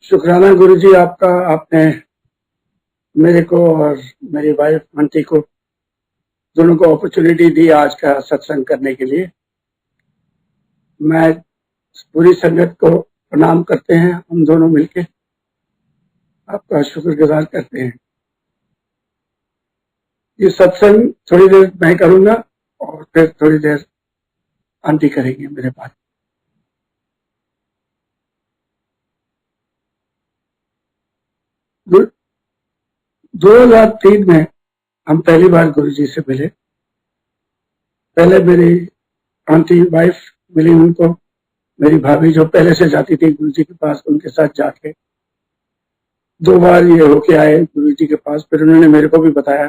शुक्राना गुरुजी आपका। आपने मेरे को और मेरी वाइफ मंटी को दोनों को अपॉर्चुनिटी दी आज का सत्संग करने के लिए। मैं पूरी संगत को प्रणाम करते हैं, हम दोनों मिलके आपका शुक्रगुजार करते हैं। ये सत्संग थोड़ी देर मैं करूंगा और फिर थोड़ी देर आंटी करेंगे मेरे पास। गुरु 2003 में हम पहली बार गुरुजी से मिले। पहले मेरी आंटी वाइफ मिली, उनको मेरी भाभी जो पहले से जाती थी गुरुजी के पास, उनके साथ जाके 2 बार ये होके आए गुरुजी के पास। फिर उन्होंने मेरे को भी बताया,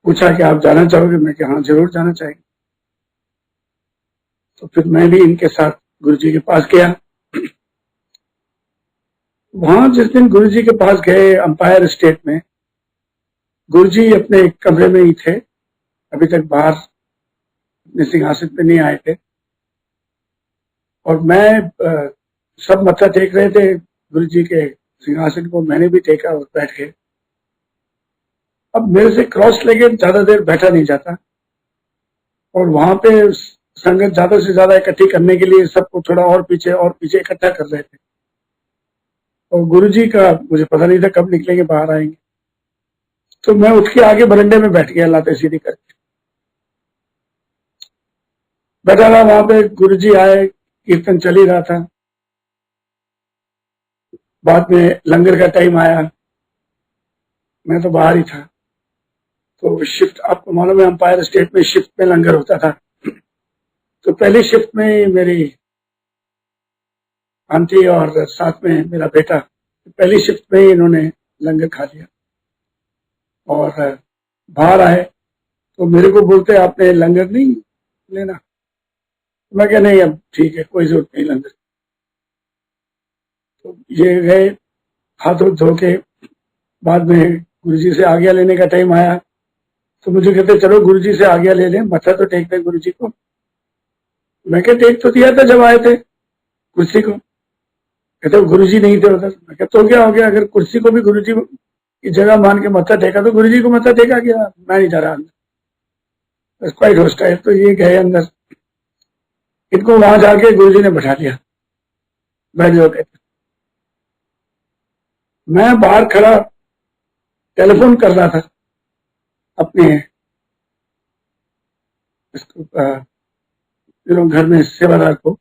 पूछा कि आप जाना चाहोगे? मैं कि हाँ जरूर जाना चाहेंगे। तो फिर मैं भी इनके साथ गुरुजी के पास गया। वहां जिस दिन गुरुजी के पास गए अंपायर स्टेट में, गुरुजी अपने कमरे में ही थे, अभी तक बाहर अपने सिंहासन पे नहीं आए थे। और मैं सब मत्था टेक रहे थे गुरुजी के सिंहासन को, मैंने भी टेका और बैठ गए। अब मेरे से क्रॉस लेके ज्यादा देर बैठा नहीं जाता, और वहां पे संगत ज्यादा से ज्यादा इकट्ठी करने के लिए सबको थोड़ा और पीछे इकट्ठा कर रहे थे। और गुरुजी का मुझे पता नहीं था कब निकलेंगे, बाहर आएंगे। तो मैं उठ के आगे बरंडे में बैठ गया, लाते सीधी करके बैठा रहा। वहां पे गुरुजी आए, कीर्तन चल ही रहा था। बाद में लंगर का टाइम आया, मैं तो बाहर ही था। तो शिफ्ट, आपको मालूम है अंपायर स्टेट में शिफ्ट में लंगर होता था। तो पहली शिफ्ट में मेरी आंटी और साथ में मेरा बेटा, पहली शिफ्ट में ही इन्होंने लंगर खा लिया। और बाहर आए तो मेरे को बोलते आपने लंगर नहीं लेना? मैं क्या नहीं, अब ठीक है, कोई जरूरत नहीं लंगर। तो ये गए हाथ धो के। बाद में गुरुजी से आज्ञा लेने का टाइम आया, तो मुझे कहते चलो गुरुजी से आज्ञा ले लें, मत्था तो टेक दें गुरुजी को। मैं क्या टेक तो दिया था जब आए थे कुर्सी को। कहते गुरुजी नहीं थे उधर। मैं कहता तो क्या हो गया, अगर कुर्सी को भी गुरुजी की जगह मान के मत्था टेका तो गुरुजी को मत्था टेका गया। मैं नहीं जा रहा अंदर, क्वाइट होस्टाइल। तो ये गए अंदर, इनको वहां जाके गुरुजी ने बैठा लिया, बैठ जाओ कहते। मैं बाहर खड़ा टेलीफोन कर रहा था अपने घर में सेवादार को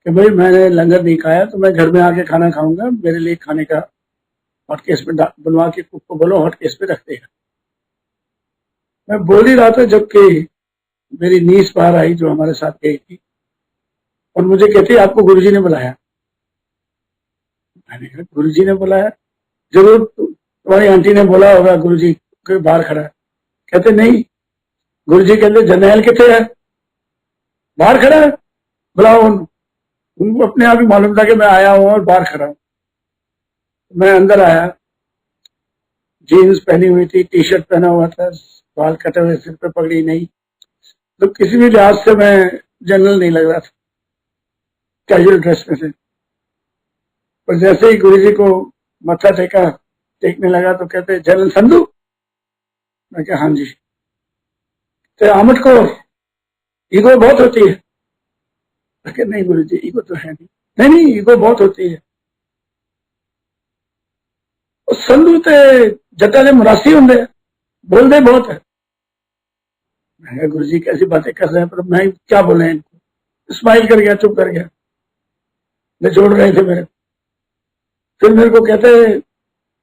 कि भाई मैंने लंगर नहीं खाया, तो मैं घर में आके खाना खाऊंगा, मेरे लिए खाने का हॉटकेस में बनवा के कुक को बोलो हॉटकेस पे रख देगा। मैं बोल ही रहा था जबकि मेरी नीस बाहर आई जो हमारे साथ गई थी, और मुझे कहती आपको गुरुजी ने बुलाया। मैंने कहा गुरुजी ने बुलाया? जरूर तुम्हारी आंटी ने बोला होगा, गुरुजी के बाहर खड़ा है। कहते नहीं, गुरुजी कहते जर्नैल कितने है, बाहर खड़ा है, बुलाओ उनको। अपने आप ही मालूम था कि मैं आया हूं और बाहर खड़ा हूं। मैं अंदर आया, जीन्स पहनी हुई थी, टी शर्ट पहना हुआ था, बाल कटे हुए, सिर पे पगड़ी नहीं। तो किसी भी लिहाज से मैं जनरल नहीं लग रहा था, कैजुअल ड्रेस में से। पर जैसे ही गुरुजी को मत्था टेकने लगा तो कहते जनरल संधू? मैं क्या हाँ जी। तो आमट को ईगो बहुत होती है? मैं नहीं गुरुजी ईगो तो है नहीं। नहीं ईगो बहुत होती है। संधू ते जटा ने मुरासी होंगे, बोल दे बहुत है। मैं गुरुजी कैसी बातें कर रहे हैं, पर मैं क्या बोले इनको। स्माइल कर गया, चुप कर गया, मैं जोड़ रहे थे मेरे। फिर मेरे को कहते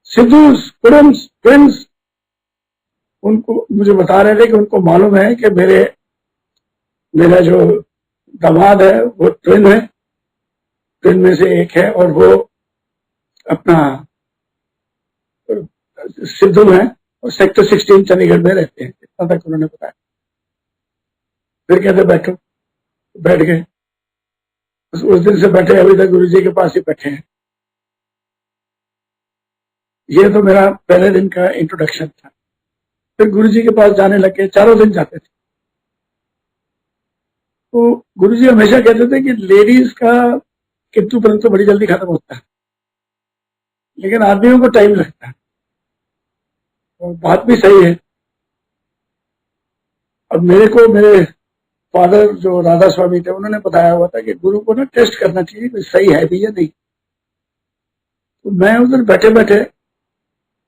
सिद्धू कुरम्स ट्विंस, उनको मुझे बता रहे थे कि उनको मालूम है कि मेरा जो दामाद है वो ट्विन है, ट्विन में से एक है, और वो अपना सिद्धू है और सेक्टर 16 चंडीगढ़ में रहते हैं, इतना तक उन्होंने बताया। फिर कहते बैठो, बैठ गए। उस दिन से बैठे, अभी तक गुरुजी के पास ही बैठे हैं। ये तो मेरा पहले दिन का इंट्रोडक्शन था। फिर गुरुजी के पास जाने लगे, चारों दिन जाते थे। तो गुरुजी हमेशा कहते थे कि लेडीज का किंतु परंतु बड़ी जल्दी खत्म होता है। लेकिन आदमियों को टाइम लगता है, और बात भी सही है। अब मेरे को मेरे फादर जो राधा स्वामी थे उन्होंने बताया हुआ था कि गुरु को ना टेस्ट करना चाहिए कि सही है भी या नहीं। तो मैं उधर बैठे बैठे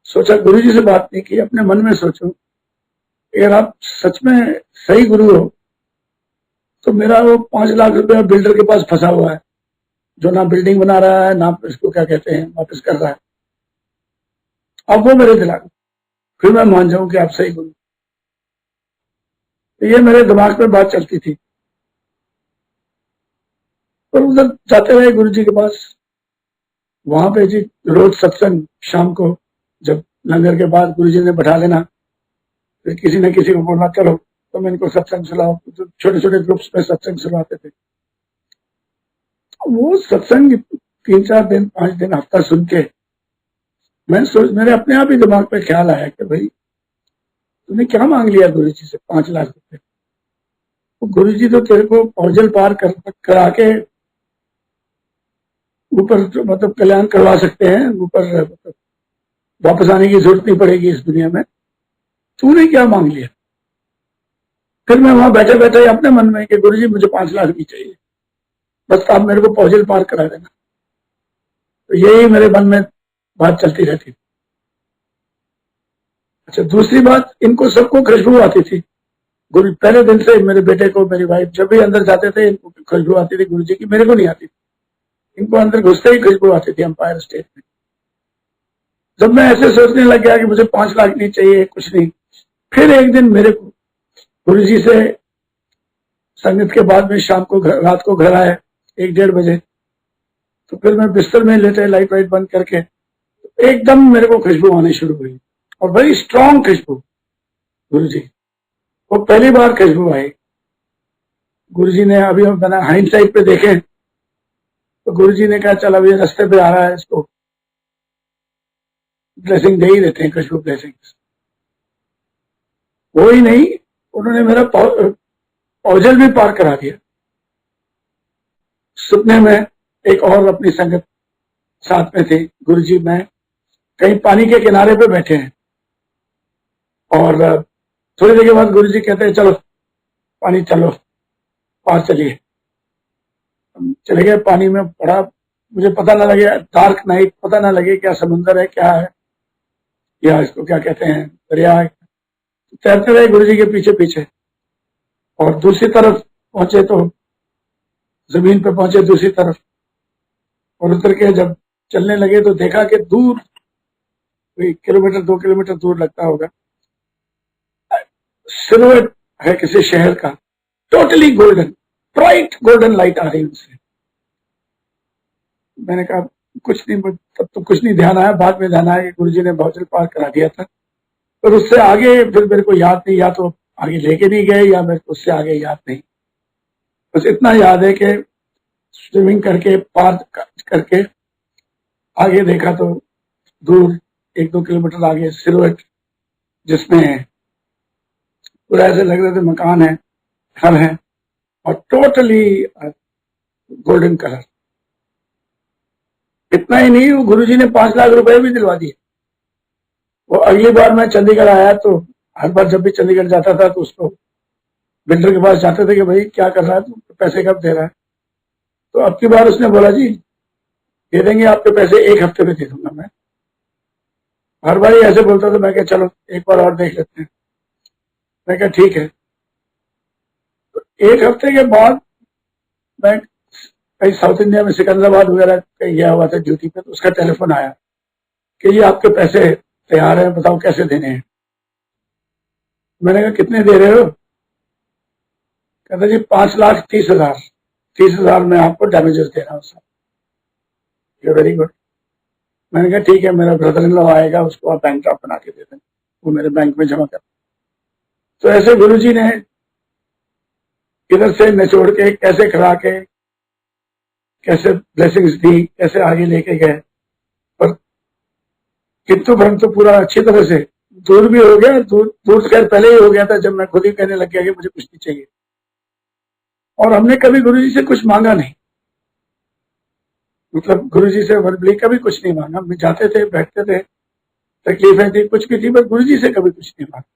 सोचा, गुरु जी से बात नहीं की, अपने मन में सोचूं, अगर आप सच में सही गुरु हो तो मेरा वो 5 लाख रुपया बिल्डर के पास फंसा हुआ है, जो ना बिल्डिंग बना रहा है ना इसको क्या कहते हैं वापस कर रहा है, अब वो मेरे दिला, फिर मैं मान जाऊं कि आप सही गुरु। तो ये मेरे दिमाग में बात चलती थी। और उधर जाते रहे गुरु जी के पास। वहां पे जी रोज सत्संग, शाम को जब लंगर के बाद गुरु जी ने बैठा लेना, फिर किसी न किसी को बोलना चलो तुम इनको सत्संग सुनाओ, तो छोटे छोटे ग्रुप्स में सत्संग सुनाते थे। वो सत्संग 3-4 दिन 5 दिन हफ्ता सुन के मेरे अपने आप ही दिमाग पे ख्याल आया कि भाई तूने क्या मांग लिया गुरु जी से 5 लाख रुपए। तो गुरु जी तो तेरे को पौजल पार करा के ऊपर मतलब कल्याण करवा सकते हैं, ऊपर मतलब वापस आने की जरूरत नहीं पड़ेगी इस दुनिया में, तूने क्या मांग लिया। फिर मैं वहां बैठे बैठे अपने मन में कि गुरु जी मुझे 5 लाख भी चाहिए, बस आप मेरे को पौजल पार करा देना। तो यही मेरे मन में बात चलती रहती थी। अच्छा, दूसरी बात, इनको सबको खुशबू आती थी। गुरु पहले दिन से मेरे बेटे को, मेरी वाइफ जब भी अंदर जाते थे इनको खुशबू आती थी गुरु जी की, मेरे को नहीं आती थी। इनको अंदर घुसते ही खुशबू आती थी एम्पायर स्टेट में। जब मैं ऐसे सोचने लग गया कि मुझे 5 लाख नहीं चाहिए, कुछ नहीं, फिर एक दिन मेरे को गुरु जी से संगत के बाद में शाम को रात को घर आए 1-1:30 बजे। तो फिर मैं बिस्तर में लेटे लाइट वाइट बंद करके, एकदम मेरे को खुशबू आनी शुरू हुई, और बड़ी स्ट्रांग खुशबू गुरु जी। वो पहली बार खुशबू आई। गुरु जी ने अभी हम बना हाइंडसाइट पे देखें तो गुरु जी ने कहा चल अभी रास्ते पे आ रहा है, इसको ब्लेसिंग दे ही देते हैं, खुशबू ब्लेसिंग। वो ही नहीं, उन्होंने मेरा पौजल भी पार करा दिया। सुपने में एक और अपनी संगत साथ में थी, गुरु जी मैं कहीं पानी के किनारे पे बैठे हैं, और थोड़ी देर के बाद गुरु जी कहते हैं चलो पानी, चलो पार चलिए। हम चले गए पानी में, पड़ा, मुझे पता ना लगे, डार्क नाइट, पता ना लगे क्या समुंदर है, क्या है, या इसको क्या कहते हैं, दरिया है। तैरते रहे गुरु जी के पीछे पीछे, और दूसरी तरफ पहुंचे तो जमीन पे पहुंचे दूसरी तरफ, और उतर के जब चलने लगे तो देखा कि दूर 1 किलोमीटर 2 किलोमीटर दूर लगता होगा, सिलुएट है किसी शहर का, totally golden, bright golden light आ रही उससे। मैंने कहा कुछ नहीं, तब तो कुछ नहीं ध्यान आया, बाद में ध्यान आया कि गुरु जी ने पौजल पार करा दिया था। पर उससे आगे फिर मेरे को याद नहीं, या तो आगे लेके नहीं गए या मेरे को उससे आगे याद नहीं। बस इतना याद है कि स्विमिंग करके पार करके आगे देखा तो दूर 1-2 किलोमीटर आगे सिलुएट, जिसमें पूरा ऐसे लग रहे थे मकान है, घर है, और टोटली गोल्डन कलर। इतना ही नहीं, वो गुरुजी ने 5 लाख रुपए भी दिलवा दिए। वो अगली बार मैं चंडीगढ़ आया तो हर बार जब भी चंडीगढ़ जाता था तो उसको बिल्डर के पास जाते थे कि भाई क्या कर रहा है तू, पैसे कब दे रहा है। तो अब की बार उसने बोला जी दे देंगे आपके पैसे, 1 हफ्ते में दे दूंगा मैं। हर बार ही ऐसे बोलता था। मैं क्या चलो एक बार और देख लेते हैं। मैं क्या ठीक है। तो 1 हफ्ते के बाद मैं कहीं साउथ इंडिया में सिकंदराबाद वगैरह कहीं गया हुआ था ड्यूटी पे, तो उसका टेलीफोन आया कि ये आपके पैसे तैयार हैं, बताओ कैसे देने हैं। मैंने कहा कितने दे रहे हो। कहता जी 5,30,000, 30,000 में आपको डैमेजेस दे रहा हूँ साहब। Very good. मैंने कहा ठीक है, मेरा ब्रदर इन लॉ आएगा, उसको आप बैंक ड्राफ्ट बना के दे दें, वो मेरे बैंक में जमा कर। तो ऐसे गुरुजी ने इधर से निचोड़ के कैसे खड़ा के कैसे ब्लेसिंग्स दी, कैसे आगे लेके गए। पर किंतु परंतु पूरा अच्छी तरह से दूर भी हो गया। दूर खैर पहले ही हो गया था जब मैं खुद ही कहने लग गया कि मुझे कुछ नहीं चाहिए। और हमने कभी गुरुजी से कुछ मांगा नहीं। मतलब गुरुजी से वर्बली कभी कुछ नहीं मांगा, हम जाते थे, बैठते थे, तकलीफें थी, कुछ भी थी, पर गुरुजी से कभी कुछ नहीं मांगा।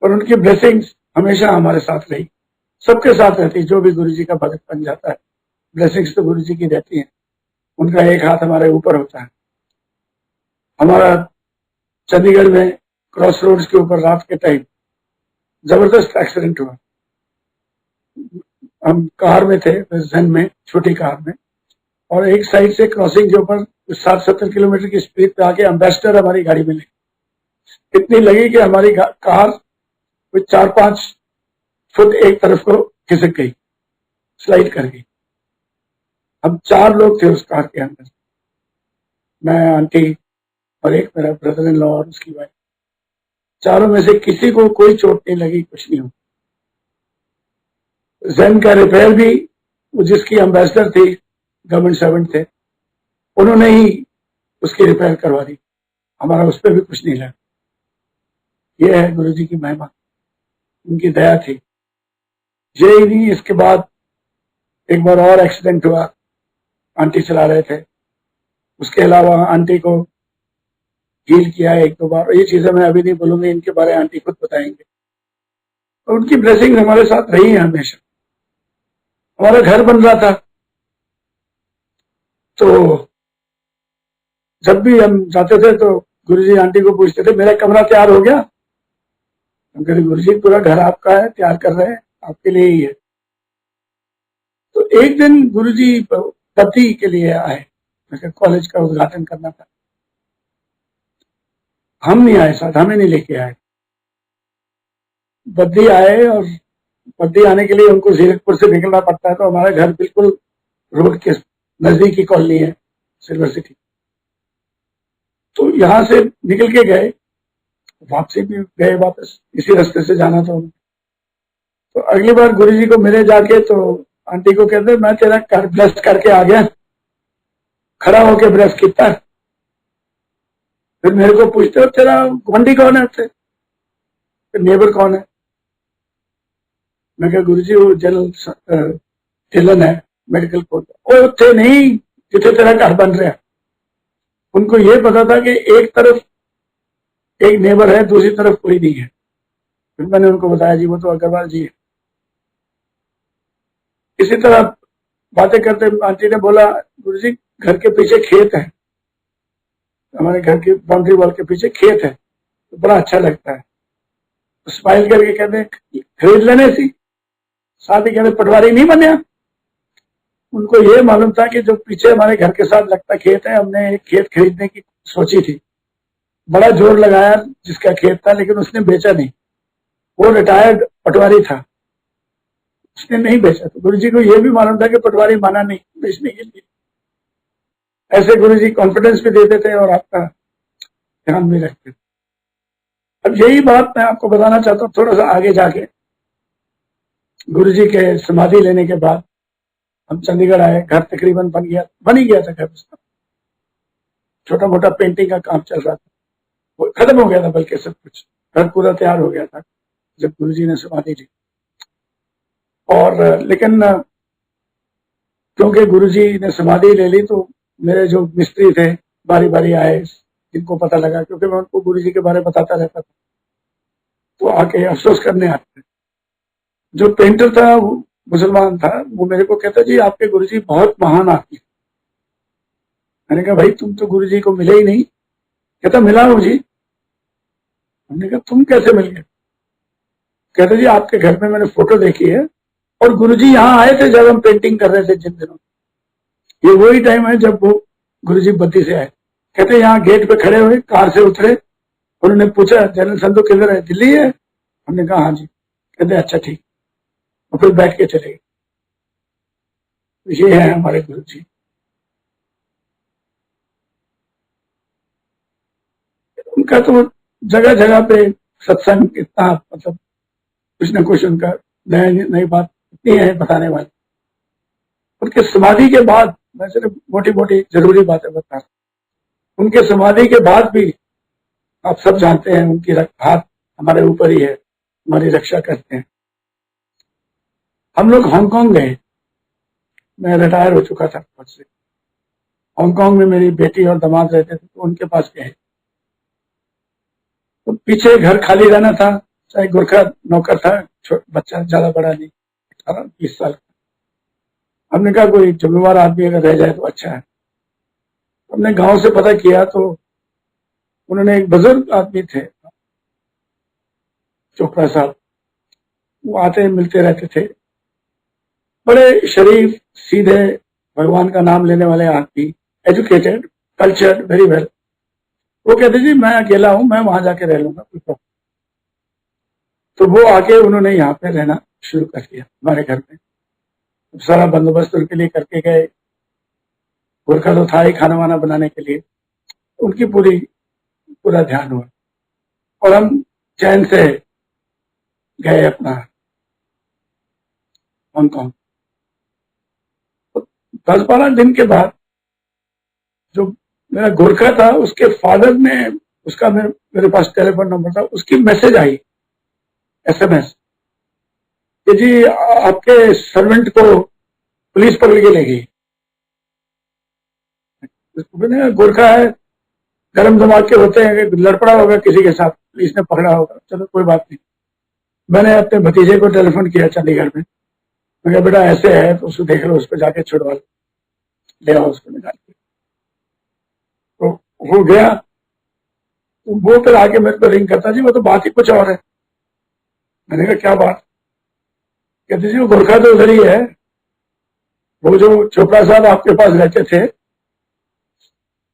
और उनकी ब्लेसिंग्स हमेशा हमारे साथ रही, सबके साथ रहती। जो भी गुरुजी का भगत बन जाता है, ब्लेसिंग्स तो गुरुजी की रहती है, उनका एक हाथ हमारे ऊपर होता है। हमारा चंडीगढ़ में क्रॉस रोड्स के ऊपर रात के टाइम जबरदस्त एक्सीडेंट हुआ। हम कार में थे, जन में, छोटी कार में, और एक साइड से क्रॉसिंग के ऊपर 60-70 किलोमीटर की स्पीड पे आके एम्बेसडर हमारी गाड़ी में लगी। इतनी लगी कि हमारी कार कुछ 4-5 फुट एक तरफ को खिसक गई, स्लाइड कर गई। हम 4 लोग थे उस कार के अंदर, मैं, आंटी और एक मेरा ब्रदर इन लॉ और उसकी वाइफ। चारों में से किसी को कोई चोट नहीं लगी, कुछ नहीं हुआ। जैन का रिपेयर भी, जिसकी एम्बेसडर थी, गवर्नमेंट सर्वेंट थे, उन्होंने ही उसकी रिपेयर करवा दी, हमारा उस पर भी कुछ नहीं लगा। ये है गुरुजी की महिमा, उनकी दया थी। यही नहीं, इसके बाद एक बार और एक्सीडेंट हुआ, आंटी चला रहे थे, उसके अलावा आंटी को हील किया 1-2 बार। ये चीजें मैं अभी नहीं बोलूंगी, इनके बारे में आंटी खुद बताएंगे। और उनकी ब्लेसिंग हमारे साथ रही है हमेशा। हमारा घर बन रहा था, तो जब भी हम जाते थे तो गुरुजी आंटी को पूछते थे, मेरा कमरा तैयार हो गया? हम कहते, गुरुजी पूरा घर आपका है, तैयार कर रहे हैं, आपके लिए ही है। तो एक दिन गुरुजी पति के लिए आए, कॉलेज का उद्घाटन करना था। हम नहीं आए साथ, हमें नहीं लेके आए, बद्दी आए, और बद्दी आने के लिए उनको जीरकपुर से निकलना पड़ता है, तो हमारा घर बिल्कुल रोड के नजदीक की कॉलोनी है, सिल्वर सिटी। तो यहां से निकल के गए, वापसी भी गए, वापस इसी रास्ते से जाना था। तो अगली बार गुरुजी को मिले जाके, तो आंटी को कहते, मैं तेरा घर ब्लेस करके आ गया, खड़ा होके ब्लेस किया। फिर मेरे को पूछते हो, तेरा गुआंढी कौन है, फिर नेबर कौन है? मैं कहा, गुरुजी वो जनरल ढिलन है, मेडिकल कोर्ट। वो थे नहीं जिथे तेरा घर बन रहा। उनको ये पता था कि एक तरफ एक नेबर है, दूसरी तरफ कोई नहीं है। फिर मैंने उनको बताया, जी वो तो अग्रवाल जी है। इसी तरह बातें करते आंटी ने बोला, गुरुजी घर के पीछे खेत है, हमारे घर की बाउंड्री वॉल के पीछे खेत है, तो बड़ा अच्छा लगता है। तो स्माइल करके कहते, खरीद लेने सी, साथ ही कहते, पटवारी नहीं बने। उनको ये मालूम था कि जो पीछे हमारे घर के साथ लगता खेत है, हमने एक खेत खरीदने की सोची थी, बड़ा जोर लगाया जिसका खेत था, लेकिन उसने बेचा नहीं। वो रिटायर्ड पटवारी था, उसने नहीं बेचा। तो गुरुजी को यह भी मालूम था कि पटवारी माना नहीं बेचने के लिए। ऐसे गुरुजी कॉन्फिडेंस भी देते थे और आपका ध्यान भी रखते थे। अब यही बात मैं आपको बताना चाहता हूँ, थोड़ा सा आगे जाके। गुरुजी के समाधि लेने के बाद हम चंडीगढ़ आए, घर तकरीबन बन ही गया था घर उसका। छोटा मोटा पेंटिंग का काम चल रहा था, वो खत्म हो गया था, बल्कि सब कुछ घर पूरा तैयार हो गया था जब गुरुजी ने समाधि ली। और लेकिन क्योंकि गुरुजी ने समाधि ले ली, तो मेरे जो मिस्त्री थे बारी बारी आए, जिनको पता लगा, क्योंकि मैं उनको गुरुजी के बारे में बताता रहता था, तो आके अफसोस करने आते। जो पेंटर था वो मुसलमान था, वो मेरे को कहता, जी आपके गुरुजी बहुत महान आदमी। मैंने कहा, भाई तुम तो गुरुजी को मिले ही नहीं। कहता, मिला हूं जी। हमने कहा, तुम कैसे मिल गए? कहते, जी आपके घर में मैंने फोटो देखी है, और गुरुजी यहाँ आए थे जब हम पेंटिंग कर रहे थे जिन दिनों। ये वही टाइम है जब वो गुरुजी बद्दी से आए। कहते, यहाँ गेट पे खड़े हुए, कार से उतरे, उन्होंने पूछा, जनरल संधू किधर है, दिल्ली है? हमने कहा, हाँ जी। कहते, अच्छा ठीक, और फिर बैठ के चले गए। ये है हमारे गुरुजी। उनका तो जगह जगह पे सत्संग इतना, मतलब कुछ न कुछ उनका नई नई बात इतनी है बताने वाली। उनके समाधि के बाद, मैं सिर्फ मोटी मोटी जरूरी बातें बता रहा हूं। उनके समाधि के बाद भी आप सब जानते हैं, उनकी हाथ हमारे ऊपर ही है, हमारी रक्षा करते हैं। हम लोग हांगकांग गए, मैं रिटायर हो चुका था फौज से। हांगकांग में मेरी बेटी और दामाद रहते थे, तो उनके पास गए। तो पीछे घर खाली रहना था, चाहे गोरखा नौकर था, बच्चा ज्यादा बड़ा नहीं, 18-20 साल का। हमने कहा कोई जिम्मेवार आदमी अगर रह जाए तो अच्छा है। हमने गांव से पता किया तो उन्होंने, एक बुजुर्ग आदमी थे चोपड़ा साहब, वो आते मिलते रहते थे, बड़े शरीफ सीधे भगवान का नाम लेने वाले आदमी, एजुकेटेड, कल्चर्ड, वेरी वेल। वो कहते जी मैं अकेला हूं, मैं वहां जाके रह लूंगा, कोई प्रॉब्लम। तो वो आके उन्होंने यहाँ पे रहना शुरू कर दिया हमारे घर में। सारा बंदोबस्त उनके लिए करके गए। गोरखा तो था ही खाना वाना बनाने के लिए, उनकी पूरा ध्यान हुआ। और हम चैन से गए अपना हांगकांग। 10-12 दिन के बाद जो मेरा गोरखा था, उसके फादर ने, उसका मेरे पास टेलीफोन नंबर था, उसकी मैसेज आई, SMS, कि जी आपके सर्वेंट को पुलिस पकड़ के ले गई। मैंने, गोरखा है, गरम दिमाग के होते हैं, लड़पड़ा होगा किसी के साथ, पुलिस ने पकड़ा होगा, चलो कोई बात नहीं। मैंने अपने भतीजे को टेलीफोन किया चंडीगढ़ में, मैं कहा बेटा ऐसे है तो उसको देख लो, उस पर जाके छुड़वा लो, ले आओ उसको निकाल के। तो वो गया, तो वो फिर आके मेरे को रिंग करता, जी वो तो बात ही कुछ और है। मैंने कहा क्या बात? कहते जी वो गोरखा तो उधर ही है, वो जो चोपड़ा साहब आपके पास रहते थे,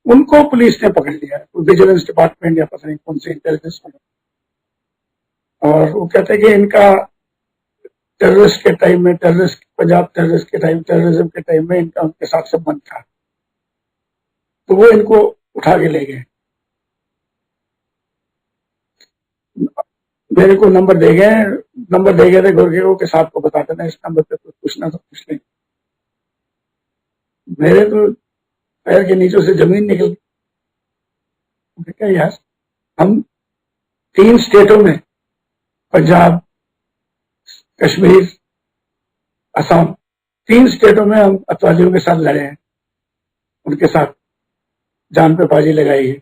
उनको पुलिस ने पकड़ लिया, विजिलेंस डिपार्टमेंट या पता नहीं कौन से इंटेलिजेंस वाले। और वो कहते हैं कि इनका टेररिस्ट के टाइम में, पंजाब टेररिस्ट के टाइम, टेररिज्म के टाइम में इनका उनके साथ संबंध था, तो वो इनको उठा के ले गए। मेरे को नंबर दे गए थे गोरखे को कि साहब को बता देना, इस नंबर पे कुछ पूछना तो पूछ लें। मेरे तो पैर के नीचे से जमीन निकल गई। क्या यार, हम 3 स्टेटों में, पंजाब, कश्मीर, असम, 3 स्टेटों में हम अतवादियों के साथ लड़े हैं, उनके साथ जान पे बाजी लगाई है।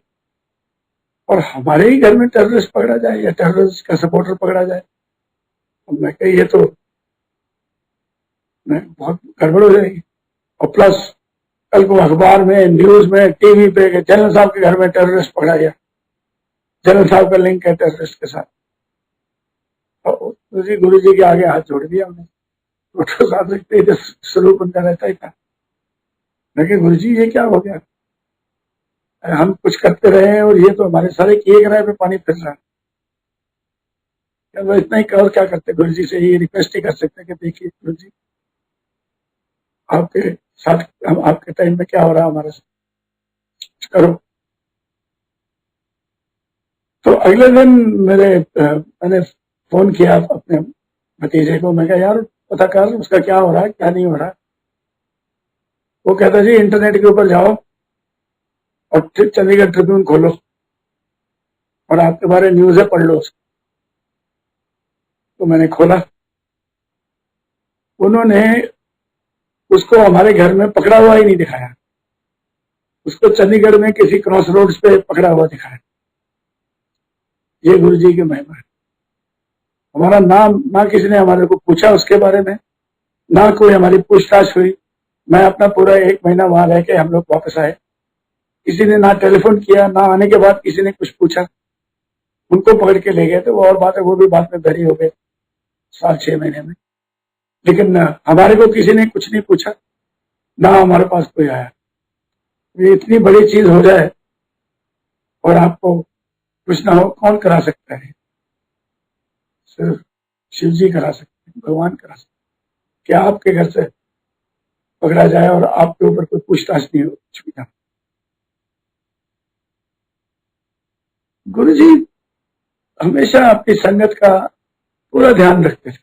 और हमारे ही घर में टेररिस्ट पकड़ा जाए या टेररिस्ट का सपोर्टर पकड़ा जाए, तो मैं कही ये तो बहुत गड़बड़ हो जाएगी। और प्लस कल को अखबार में, न्यूज में, टीवी पे जनरल साहब के घर में टेररिस्ट पकड़ा गया, जनरल साहब का लिंक है टेररिस्ट के साथ। और गुरु जी के आगे हाथ जोड़ दिया हमने, फोटो साथ रखते ही स्वरूप उनका रहता ही था। लेकिन गुरु जी ये क्या हो गया, हम कुछ करते रहे हैं और ये तो हमारे सारे किए गए पे पानी फिर रहा है। क्या इतना ही और क्या करते? गुरु जी से ये रिक्वेस्ट ही कर सकते कि देखिए गुरु जी, आपके साथ, हम आपके टाइम में क्या हो रहा है हमारे साथ, करो। तो अगले दिन मैंने फोन किया अपने भतीजे को, मैं कहा यार पता कर उसका क्या हो रहा है, क्या नहीं हो रहा है। वो कहता जी इंटरनेट के ऊपर जाओ और चंडीगढ़ ट्रिब्यून खोलो और आपके बारे न्यूज है, पढ़ लो उसको। तो मैंने खोला, उन्होंने उसको हमारे घर में पकड़ा हुआ ही नहीं दिखाया, उसको चंडीगढ़ में किसी क्रॉस रोड्स पे पकड़ा हुआ दिखाया। ये गुरु जी की महिमा है। हमारा नाम ना किसी ने हमारे को पूछा उसके बारे में, ना कोई हमारी पूछताछ हुई। मैं अपना पूरा 1 महीना वहां रह के हम लोग वापस आए, किसी ने ना टेलीफोन किया, ना आने के बाद किसी ने कुछ पूछा। उनको पकड़ के ले गए थे, वो और बात है, वो भी बाद में बरी हो गए 7-6 महीने में। लेकिन हमारे को किसी ने कुछ नहीं पूछा, ना हमारे पास कोई आया। ये इतनी बड़ी चीज हो जाए और आपको कुछ ना हो, कौन करा सकता है? सिर्फ शिव जी करा सकते हैं, भगवान करा सकते हैं। क्या आपके घर से पकड़ा जाए और आपके ऊपर कोई पूछताछ नहीं हो, कुछ भी ना। गुरु जी हमेशा अपनी संगत का पूरा ध्यान रखते थे।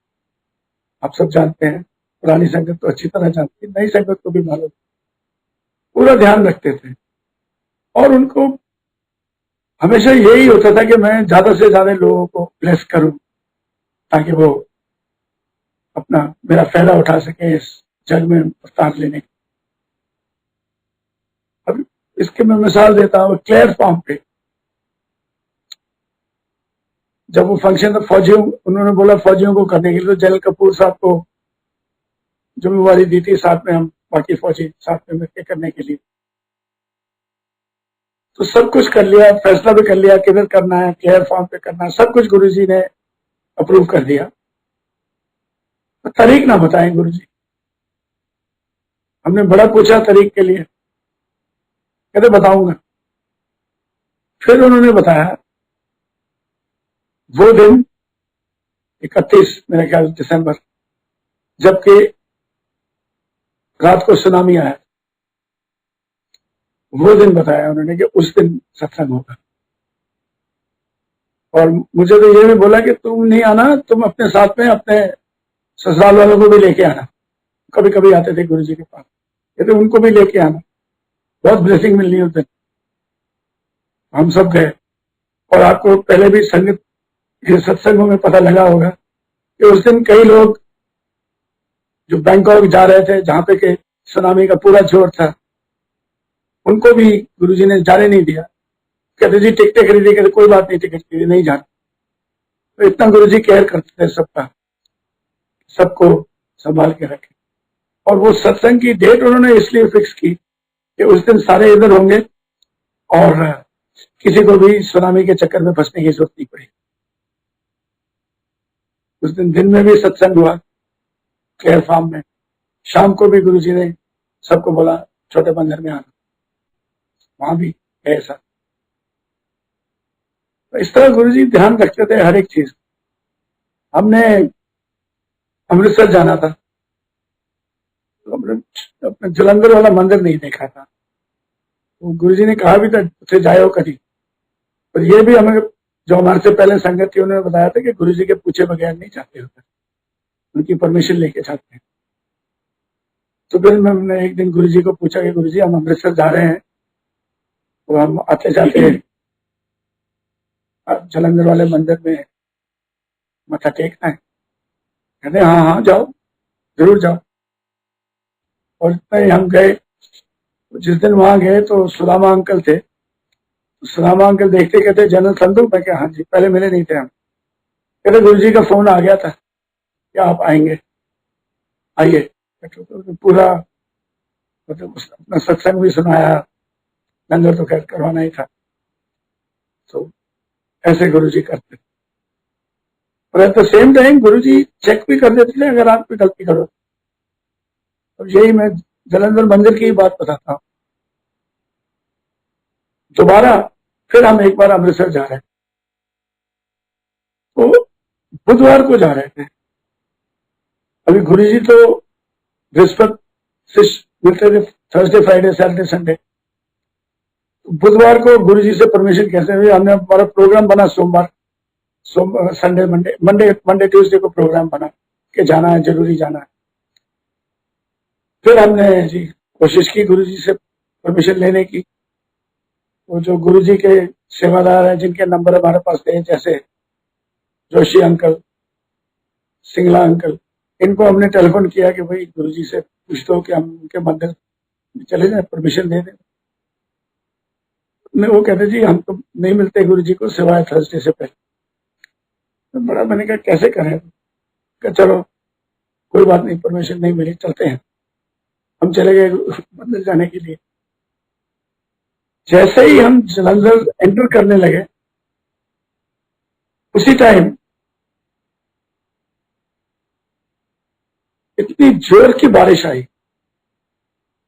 आप सब जानते हैं, पुरानी संगत तो अच्छी तरह जानती है, नई संगत को भी मालूम, पूरा ध्यान रखते थे। और उनको हमेशा यही होता था कि मैं ज्यादा से ज्यादा लोगों को ब्लेस करूं, ताकि वो अपना मेरा फायदा उठा सके इस जग में अवतार लेने का। अब इसकी मैं मिसाल देता हूँ क्लेयर फार्म पे। जब वो फंक्शन था फौजियों, उन्होंने बोला फौजियों को करने के लिए, तो जनरल कपूर साहब को जिम्मेवारी दी थी, साथ में हम बाकी फौजी साथ में मिलकर करने के लिए। तो सब कुछ कर लिया, फैसला भी कर लिया किधर करना है, क्लियर फॉर्म पे करना है, सब कुछ गुरुजी ने अप्रूव कर दिया। तो तारीख ना बताएं गुरुजी। हमने बड़ा पूछा तारीख के लिए, कहते बताऊंगा। फिर उन्होंने बताया वो दिन 31 मेरा ख्याल दिसंबर, जबकि रात को सुनामी आया, वो दिन बताया उन्होंने कि उस दिन सत्संग होगा। और मुझे तो ये भी बोला कि तुम नहीं आना, तुम अपने साथ में अपने ससुराल वालों को भी लेके आना। कभी कभी आते थे गुरुजी के पास, कहते उनको भी लेके आना, बहुत ब्लेसिंग मिलनी उस दिन। हम सब गए। और आपको पहले भी संगत के सत्संगों में पता लगा होगा कि उस दिन कई लोग जो बैंकॉक जा रहे थे, जहां पे के सुनामी का पूरा जोर था, उनको भी गुरुजी ने जाने नहीं दिया। कहते जी टिकटें खरीदी, कहते कोई बात नहीं, टिकट खरीदी नहीं जाना। तो इतना गुरुजी केयर करते थे सबका, सबको संभाल के रखे। और वो सत्संग की डेट उन्होंने इसलिए फिक्स की कि उस दिन सारे इधर होंगे और किसी को भी सुनामी के चक्कर में फंसने की जरूरत नहीं पड़ी। उस दिन में भी सत्संग हुआ केयर फार्म में। शाम को भी गुरुजी ने सबको बोला छोटे मंदिर में आना, वहां भी ऐसा। तो इस तरह गुरुजी ध्यान रखते थे हर एक चीज। हमने अमृतसर जाना था, तो अपने जलंधर वाला मंदिर नहीं देखा था। तो गुरुजी ने कहा भी था उसे जाओ कभी। पर ये भी हमें, जो हमारे से पहले संगत थी, उन्होंने बताया था कि गुरुजी के पूछे बगैर नहीं जाते होते, उनकी परमिशन लेके जाते हैं। तो फिर मैंने एक दिन गुरुजी को पूछा कि गुरुजी हम अमृतसर जा रहे हैं, तो हम आते जाते हैं जलंधर वाले मंदिर में मत्था टेकना है। कहते हाँ हाँ जाओ, जरूर जाओ। और हम गए। जिस दिन वहां गए तो सुदामा अंकल थे। सुदामा अंकल देखते कहते जनरल संधू, मैं क्या हाँ जी, पहले मिले नहीं थे हम। कहते गुरुजी का फोन आ गया था कि आप आएंगे, आइए। तो पूरा मतलब अपना सत्संग भी सुनाया, लंगर तो खैर करवाना ही था। तो ऐसे गुरुजी करते। और at the same time Guruji check भी कर देते थे अगर आप कोई गलती करो। तो यही मैं जलंधर मंदिर की बात बताता हूँ। दोबारा फिर हम एक बार अमृतसर जा रहे हैं, तो बुधवार को जा रहे थे। अभी गुरुजी तो बृहस्पति से मिलते थे, थर्सडे फ्राइडे सैटरडे संडे। बुधवार को गुरुजी से परमिशन कैसे हुई? हमने हमारा प्रोग्राम बना सोमवार संडे मंडे ट्यूसडे को प्रोग्राम बना कि जाना है, जरूरी जाना है। फिर हमने जी कोशिश की गुरुजी से परमिशन लेने की। वो जो गुरुजी के सेवादार हैं जिनके नंबर हमारे पास थे, जैसे जोशी अंकल, सिंगला अंकल, इनको हमने टेलीफोन किया कि भाई गुरुजी से पूछ दो कि हम उनके मंदिर चले जाए, परमिशन दे दें। वो कहते जी हम तो नहीं मिलते गुरुजी को सिवाय थर्सडे से पहले। तो बड़ा मैंने कहा कैसे करें? कहा चलो कोई बात नहीं, परमिशन नहीं मिली, चलते हैं। हम चले गए मंदिर जाने के लिए। जैसे ही हम जलंधर एंटर करने लगे, उसी टाइम इतनी जोर की बारिश आई,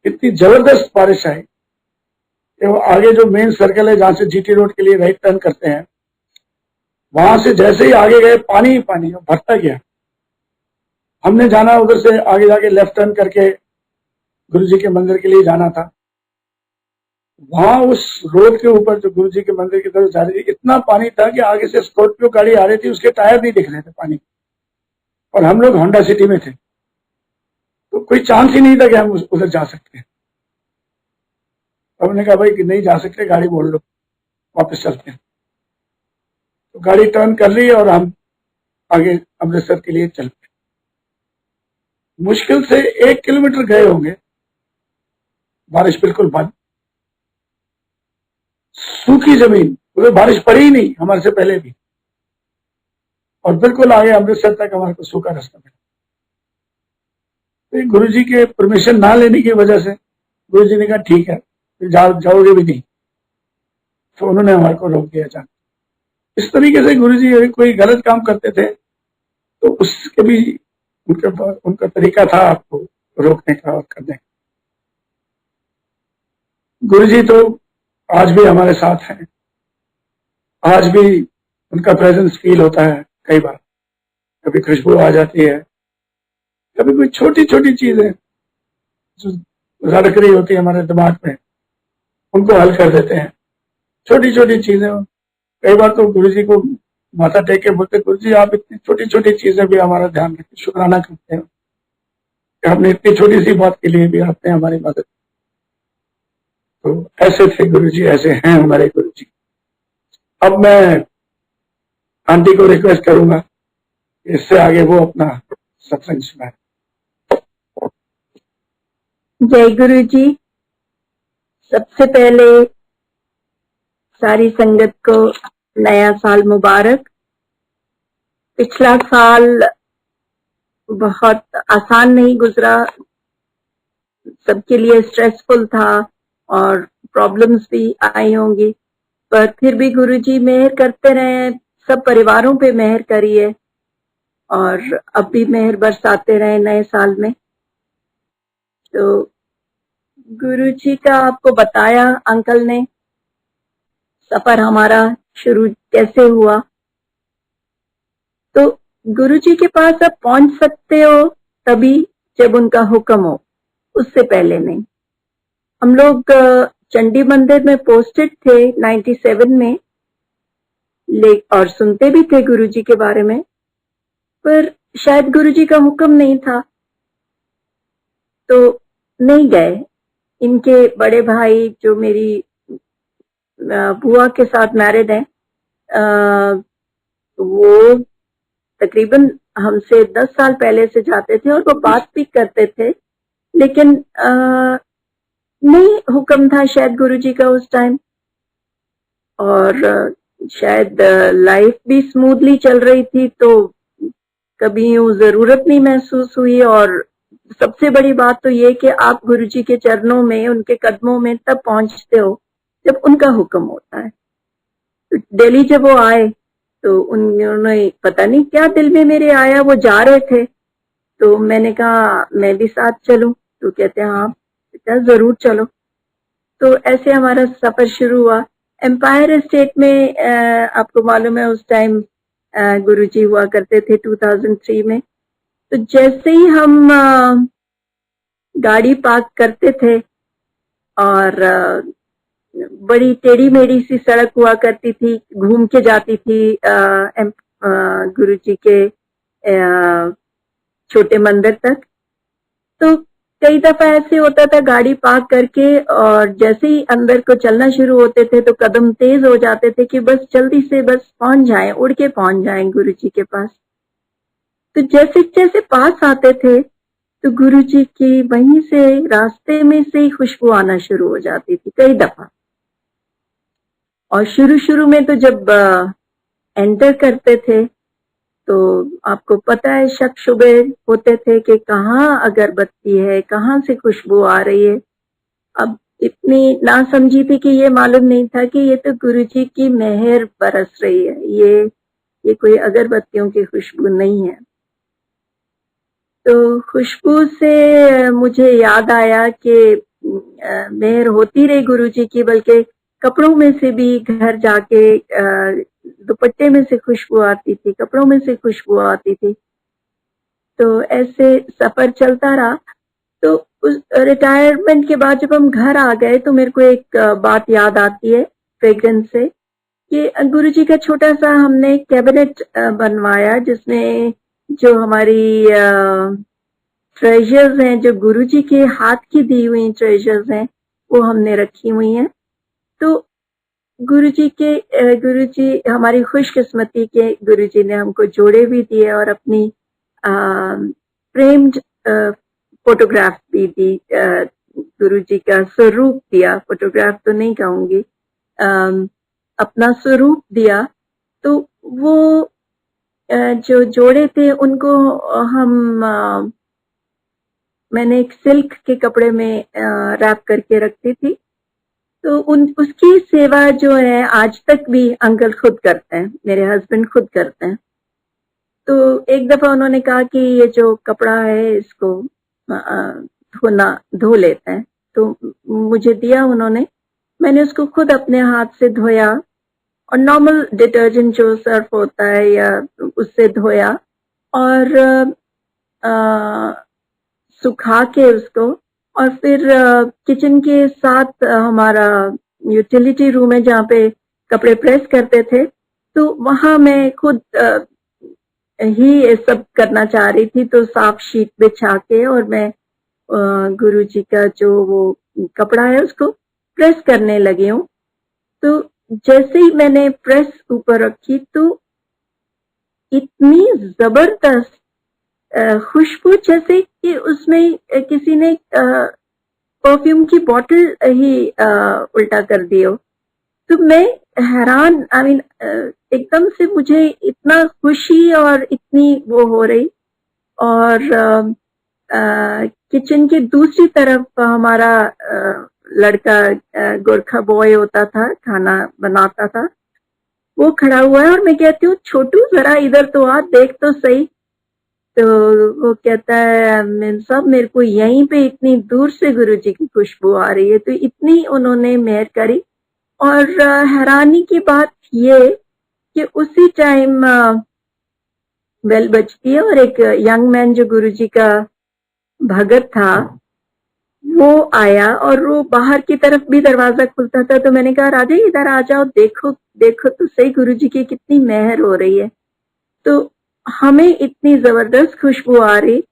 इतनी जबरदस्त बारिश आई कि वो आगे जो मेन सर्कल है जहां से जीटी रोड के लिए राइट टर्न करते हैं, वहां से जैसे ही आगे गए पानी ही पानी भरता गया। हमने जाना उधर से आगे जाके लेफ्ट टर्न करके गुरुजी के मंदिर के लिए जाना था। वहां उस रोड के ऊपर जो गुरुजी के मंदिर की तरफ जा रही थी, इतना पानी था कि आगे से स्कॉर्पियो गाड़ी आ रही थी, उसके टायर नहीं दिख रहे थे पानी। और हम लोग होंडा सिटी में थे, तो कोई चांस ही नहीं था कि हम उधर जा सकते हैं। तो हमने कहा भाई कि नहीं जा सकते, गाड़ी मोड़ लो, वापस चलते हैं। तो गाड़ी टर्न कर ली और हम आगे अमृतसर के लिए चल पे। मुश्किल से 1 किलोमीटर गए होंगे, बारिश बिल्कुल बंद। सूखी जमीन, उसमें बारिश पड़ी ही नहीं हमारे से पहले भी, और बिल्कुल आगे अमृतसर तक हमारे को सूखा रास्ता मिला। तो गुरु जी के परमिशन ना लेने की वजह से गुरु जी ने कहा ठीक है, जाओगे भी नहीं, तो उन्होंने हमारे को रोक दिया जाना। इस तरीके से गुरु जी कोई गलत काम करते थे तो उसके भी उनका तरीका था आपको रोकने का और करने का। गुरु जी तो आज भी हमारे साथ हैं, आज भी उनका प्रेजेंस फील होता है। कई बार कभी खुशबू आ जाती है, कभी कोई छोटी छोटी चीजें जो रड़क रही होती है हमारे दिमाग में, उनको हल कर देते हैं। छोटी छोटी चीजें, कई बार तो गुरु जी को माथा टेक के बोलते, गुरु जी आप इतनी छोटी छोटी चीजें भी हमारा ध्यान रखते, शुक्राना करते हो कि आपने इतनी छोटी सी बात के लिए भी आपने हमारी मदद। तो ऐसे थे गुरु जी, ऐसे हैं हमारे गुरु जी। अब मैं आंटी को रिक्वेस्ट करूंगा इससे आगे वो अपना सत्संग सुनाए। जय गुरु जी। सबसे पहले सारी संगत को नया साल मुबारक। पिछला साल बहुत आसान नहीं गुजरा, सबके लिए स्ट्रेसफुल था और प्रॉब्लम्स भी आई होंगी, पर फिर भी गुरु जी मेहर करते रहे, सब परिवारों पे मेहर करिए और अब भी मेहर बरसाते रहे नए साल में। तो गुरु जी का आपको बताया अंकल ने सफर हमारा शुरू कैसे हुआ। तो गुरु जी के पास आप पहुंच सकते हो तभी जब उनका हुक्म हो, उससे पहले नहीं। हम लोग चंडी मंदिर में पोस्टेड थे 97 में, और सुनते भी थे गुरु जी के बारे में, पर शायद गुरु जी का हुक्म नहीं था तो नहीं गए। इनके बड़े भाई जो मेरी बुआ के साथ मैरिड है, वो तकरीबन हमसे 10 साल पहले से जाते थे और वो बात भी करते थे, लेकिन नहीं हुक्म था शायद गुरु जी का उस टाइम, और शायद लाइफ भी स्मूथली चल रही थी तो कभी यूं जरूरत नहीं महसूस हुई। और सबसे बड़ी बात तो ये कि आप गुरु जी के चरणों में, उनके कदमों में तब पहुंचते हो जब उनका हुक्म होता है। तो दिल्ली जब वो आए तो उन्होंने पता नहीं क्या दिल में मेरे आया, वो जा रहे थे तो मैंने कहा मैं भी साथ चलूं, तो कहते हैं हाँ बेटा जरूर चलो। तो ऐसे हमारा सफर शुरू हुआ। एम्पायर एस्टेट में आपको मालूम है उस टाइम गुरुजी हुआ करते थे 2003 में। तो जैसे ही हम गाड़ी पार्क करते थे और बड़ी टेढ़ी मेढ़ी सी सड़क हुआ करती थी, घूम के जाती थी गुरुजी के छोटे मंदिर तक। तो कई दफा ऐसे होता था गाड़ी पार्क करके और जैसे ही अंदर को चलना शुरू होते थे तो कदम तेज हो जाते थे कि बस जल्दी से बस पहुंच जाएं, उड़ के पहुंच जाएं गुरुजी के पास। तो जैसे जैसे पास आते थे तो गुरुजी की वहीं से रास्ते में से ही खुशबू आना शुरू हो जाती थी कई दफा। और शुरू में तो जब एंटर करते थे तो आपको पता है शक शुबे होते थे कि कहाँ अगरबत्ती है, कहाँ से खुशबू आ रही है। अब इतनी नासमझी थी कि ये मालूम नहीं था कि ये तो गुरुजी की मेहर बरस रही है, ये कोई अगरबत्तियों की खुशबू नहीं है। तो खुशबू से मुझे याद आया कि मेहर होती रही गुरुजी की, बल्कि कपड़ों में से भी घर जाके दुपट्टे में से खुशबू आती थी, कपड़ों में से खुशबू आती थी। तो ऐसे सफर चलता रहा। तो उस रिटायरमेंट के बाद जब हम घर आ गए तो मेरे को एक बात याद आती है फ्रेग्रेंस से कि गुरुजी का छोटा सा हमने कैबिनेट बनवाया जिसमें जो हमारी ट्रेजर्स हैं, जो गुरुजी के हाथ की दी हुई ट्रेजर्स हैं, वो हमने रखी हुई हैं। तो गुरुजी हमारी खुशकिस्मती के गुरुजी ने हमको जोड़े भी दिए और अपनी फ्रेम्ड फोटोग्राफ भी दी, गुरुजी का स्वरूप दिया, फोटोग्राफ तो नहीं कहूंगी, अपना स्वरूप दिया, तो वो जो जोड़े थे उनको हम मैंने एक सिल्क के कपड़े में रैप करके रखती थी। तो उन उसकी सेवा जो है आज तक भी अंकल खुद करते हैं, मेरे हस्बैंड खुद करते हैं। तो एक दफा उन्होंने कहा कि ये जो कपड़ा है इसको धो लेते हैं, तो मुझे दिया उन्होंने। मैंने उसको खुद अपने हाथ से धोया और नॉर्मल डिटर्जेंट जो सर्फ होता है या उससे धोया और सुखा के उसको, और फिर किचन के साथ हमारा यूटिलिटी रूम है जहाँ पे कपड़े प्रेस करते थे, तो वहां मैं खुद ही ये सब करना चाह रही थी। तो साफ शीट बिछा के और मैं गुरुजी का जो वो कपड़ा है उसको प्रेस करने लगी हूँ। तो जैसे ही मैंने प्रेस ऊपर रखी तो इतनी जबरदस्त खुशबू, जैसे कि उसमें किसी ने परफ्यूम की बोतल ही उल्टा कर दी हो। तो मैं हैरान, आई मीन एकदम से मुझे इतना खुशी और इतनी वो हो रही। और किचन के दूसरी तरफ हमारा लड़का गोरखा बॉय होता था, खाना बनाता था, वो खड़ा हुआ है और मैं कहती हूँ छोटू जरा इधर तो आ, देख तो सही। तो वो कहता है मेम साहब मेरे को यहीं पे इतनी दूर से गुरुजी की खुशबू आ रही है। तो इतनी उन्होंने मेहर करी। और हैरानी की बात ये कि उसी टाइम बेल बजती है और एक यंग मैन जो गुरुजी का भगत था वो आया, और वो बाहर की तरफ भी दरवाजा खुलता था। तो मैंने कहा राजा इधर आ जाओ, देखो देखो तो सही गुरुजी की कितनी मेहर हो रही है। तो हमें इतनी जबरदस्त खुशबू आ रही,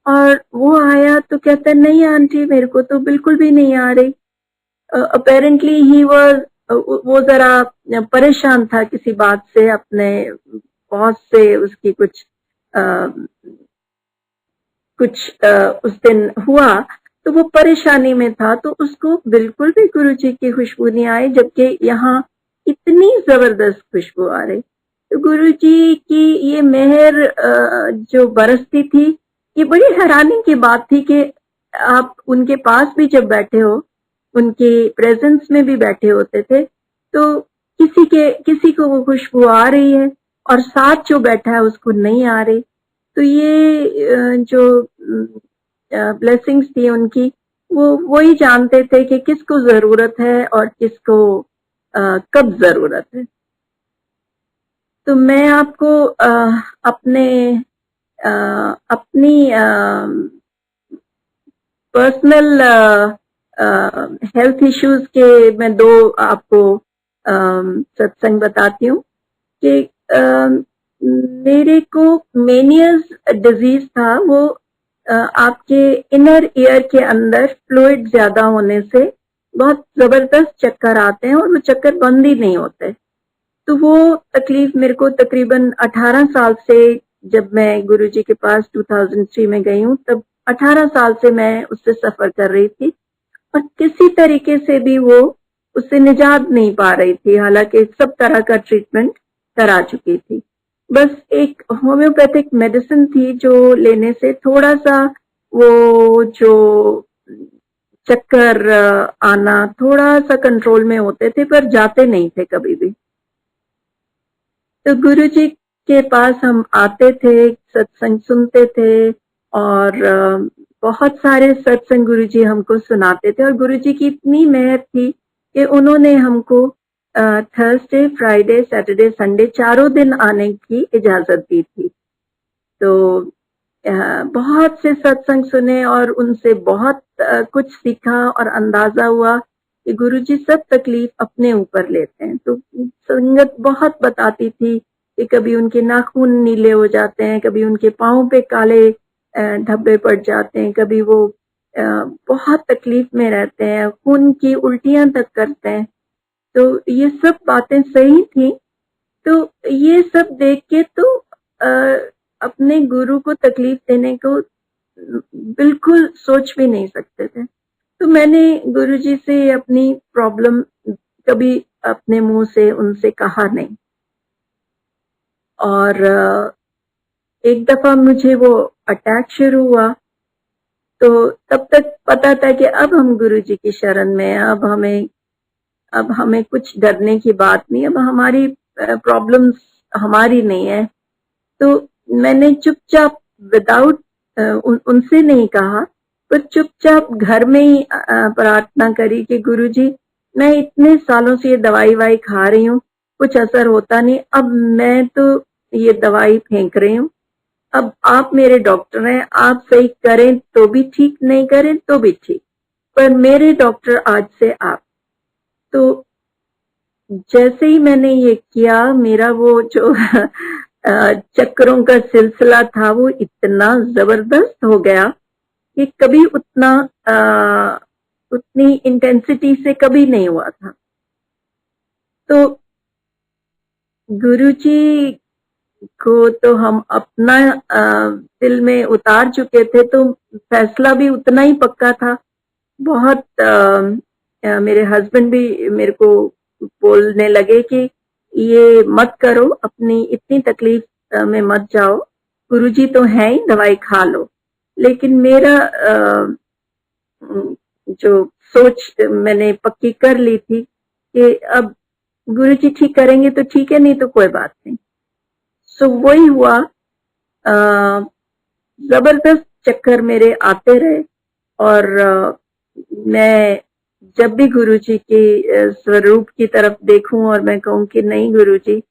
और वो आया तो कहता नहीं आंटी मेरे को तो बिल्कुल भी नहीं आ रही। अपेरेंटली ही वो जरा परेशान था किसी बात से, अपने बॉस से उसकी कुछ उस दिन हुआ, तो वो परेशानी में था। तो उसको बिल्कुल भी गुरुजी की खुशबू नहीं आई, जबकि यहाँ इतनी जबरदस्त खुशबू आ रही। तो गुरुजी की ये मेहर जो बरसती थी, ये बड़ी हैरानी की बात थी कि आप उनके पास भी जब बैठे हो, उनके प्रेजेंस में भी बैठे होते थे, तो किसी को वो खुशबू आ रही है और साथ जो बैठा है उसको नहीं आ रही। तो ये जो ब्लेसिंग्स थी उनकी, वो ही जानते थे कि किसको जरूरत है और किसको कब जरूरत है। तो मैं आपको अपनी पर्सनल हेल्थ इश्यूज के मैं दो आपको सत्संग बताती हूँ कि मेरे को मेनियस डिजीज था। वो आपके इनर ईयर के अंदर फ्लूइड ज्यादा होने से बहुत जबरदस्त चक्कर आते हैं और वो चक्कर बंद ही नहीं होते। तो वो तकलीफ मेरे को तकरीबन 18 साल से, जब मैं गुरुजी के पास 2003 में गई हूँ, तब 18 साल से मैं उससे सफर कर रही थी और किसी तरीके से भी वो उससे निजात नहीं पा रही थी, हालांकि सब तरह का ट्रीटमेंट करा चुकी थी। बस एक होम्योपैथिक मेडिसिन थी जो लेने से थोड़ा सा वो जो चक्कर आना थोड़ा सा कंट्रोल में होते थे, पर जाते नहीं थे कभी भी। तो गुरुजी के पास हम आते थे, सत्संग सुनते थे और बहुत सारे सत्संग गुरुजी हमको सुनाते थे। और गुरुजी की इतनी मेहर थी कि उन्होंने हमको थर्सडे, फ्राइडे, सैटरडे, संडे 4 दिन आने की इजाजत दी थी। तो बहुत से सत्संग सुने और उनसे बहुत कुछ सीखा और अंदाजा हुआ कि गुरुजी सब तकलीफ अपने ऊपर लेते हैं। तो संगत बहुत बताती थी कि कभी उनके नाखून नीले हो जाते हैं, कभी उनके पाँव पे काले धब्बे पड़ जाते हैं, कभी वो बहुत तकलीफ में रहते हैं, खून की उल्टियां तक करते हैं। तो ये सब बातें सही थी। तो ये सब देख के तो अपने गुरु को तकलीफ देने को बिल्कुल सोच भी नहीं सकते थे। तो मैंने गुरुजी से अपनी प्रॉब्लम कभी अपने मुंह से उनसे कहा नहीं। और एक दफा मुझे वो अटैक शुरू हुआ, तो तब तक पता था कि अब हम गुरुजी की शरण में हैं, अब हमें कुछ डरने की बात नहीं, अब हमारी प्रॉब्लम्स हमारी नहीं है। तो मैंने चुपचाप विदाउट उनसे नहीं कहा, पर चुपचाप घर में ही प्रार्थना करी कि गुरुजी, मैं इतने सालों से ये दवाई वाई खा रही हूँ, कुछ असर होता नहीं, अब मैं तो ये दवाई फेंक रही हूँ, अब आप मेरे डॉक्टर हैं, आप सही करें तो भी ठीक, नहीं करें तो भी ठीक, पर मेरे डॉक्टर आज से आप। तो जैसे ही मैंने ये किया, मेरा वो जो चक्करों का सिलसिला था वो इतना जबरदस्त हो गया कि कभी उतनी इंटेंसिटी से कभी नहीं हुआ था। तो गुरुजी को तो हम अपना दिल में उतार चुके थे, तो फैसला भी उतना ही पक्का था। बहुत मेरे हस्बैंड भी मेरे को बोलने लगे कि ये मत करो, अपनी इतनी तकलीफ में मत जाओ, गुरुजी तो है ही, दवाई खा लो। लेकिन मेरा जो सोच मैंने पक्की कर ली थी कि अब गुरुजी ठीक करेंगे तो ठीक है, नहीं तो कोई बात नहीं। सो वही हुआ। जबरदस्त चक्कर मेरे आते रहे, और मैं जब भी गुरुजी के स्वरूप की तरफ देखूं और मैं कहूं कि नहीं गुरुजी,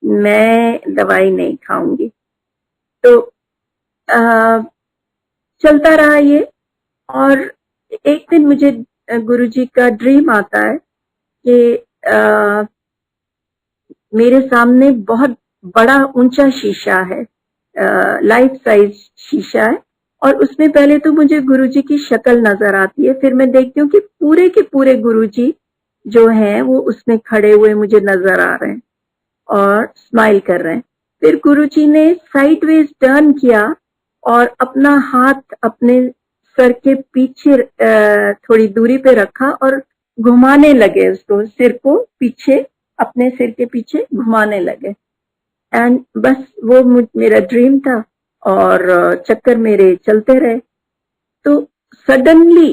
मैं दवाई नहीं खाऊंगी, तो चलता रहा ये। और एक दिन मुझे गुरुजी का ड्रीम आता है कि मेरे सामने बहुत बड़ा ऊंचा शीशा है, लाइफ साइज शीशा है, और उसमें पहले तो मुझे गुरुजी की शक्ल नजर आती है, फिर मैं देखती हूँ कि पूरे के पूरे गुरुजी जो हैं वो उसमें खड़े हुए मुझे नजर आ रहे हैं और स्माइल कर रहे हैं। फिर गुरुजी ने साइडवेज टर्न किया और अपना हाथ अपने सर के पीछे थोड़ी दूरी पे रखा और घुमाने लगे उसको, सिर को पीछे, अपने सिर के पीछे घुमाने लगे। एंड बस वो मेरा ड्रीम था, और चक्कर मेरे चलते रहे। तो सडनली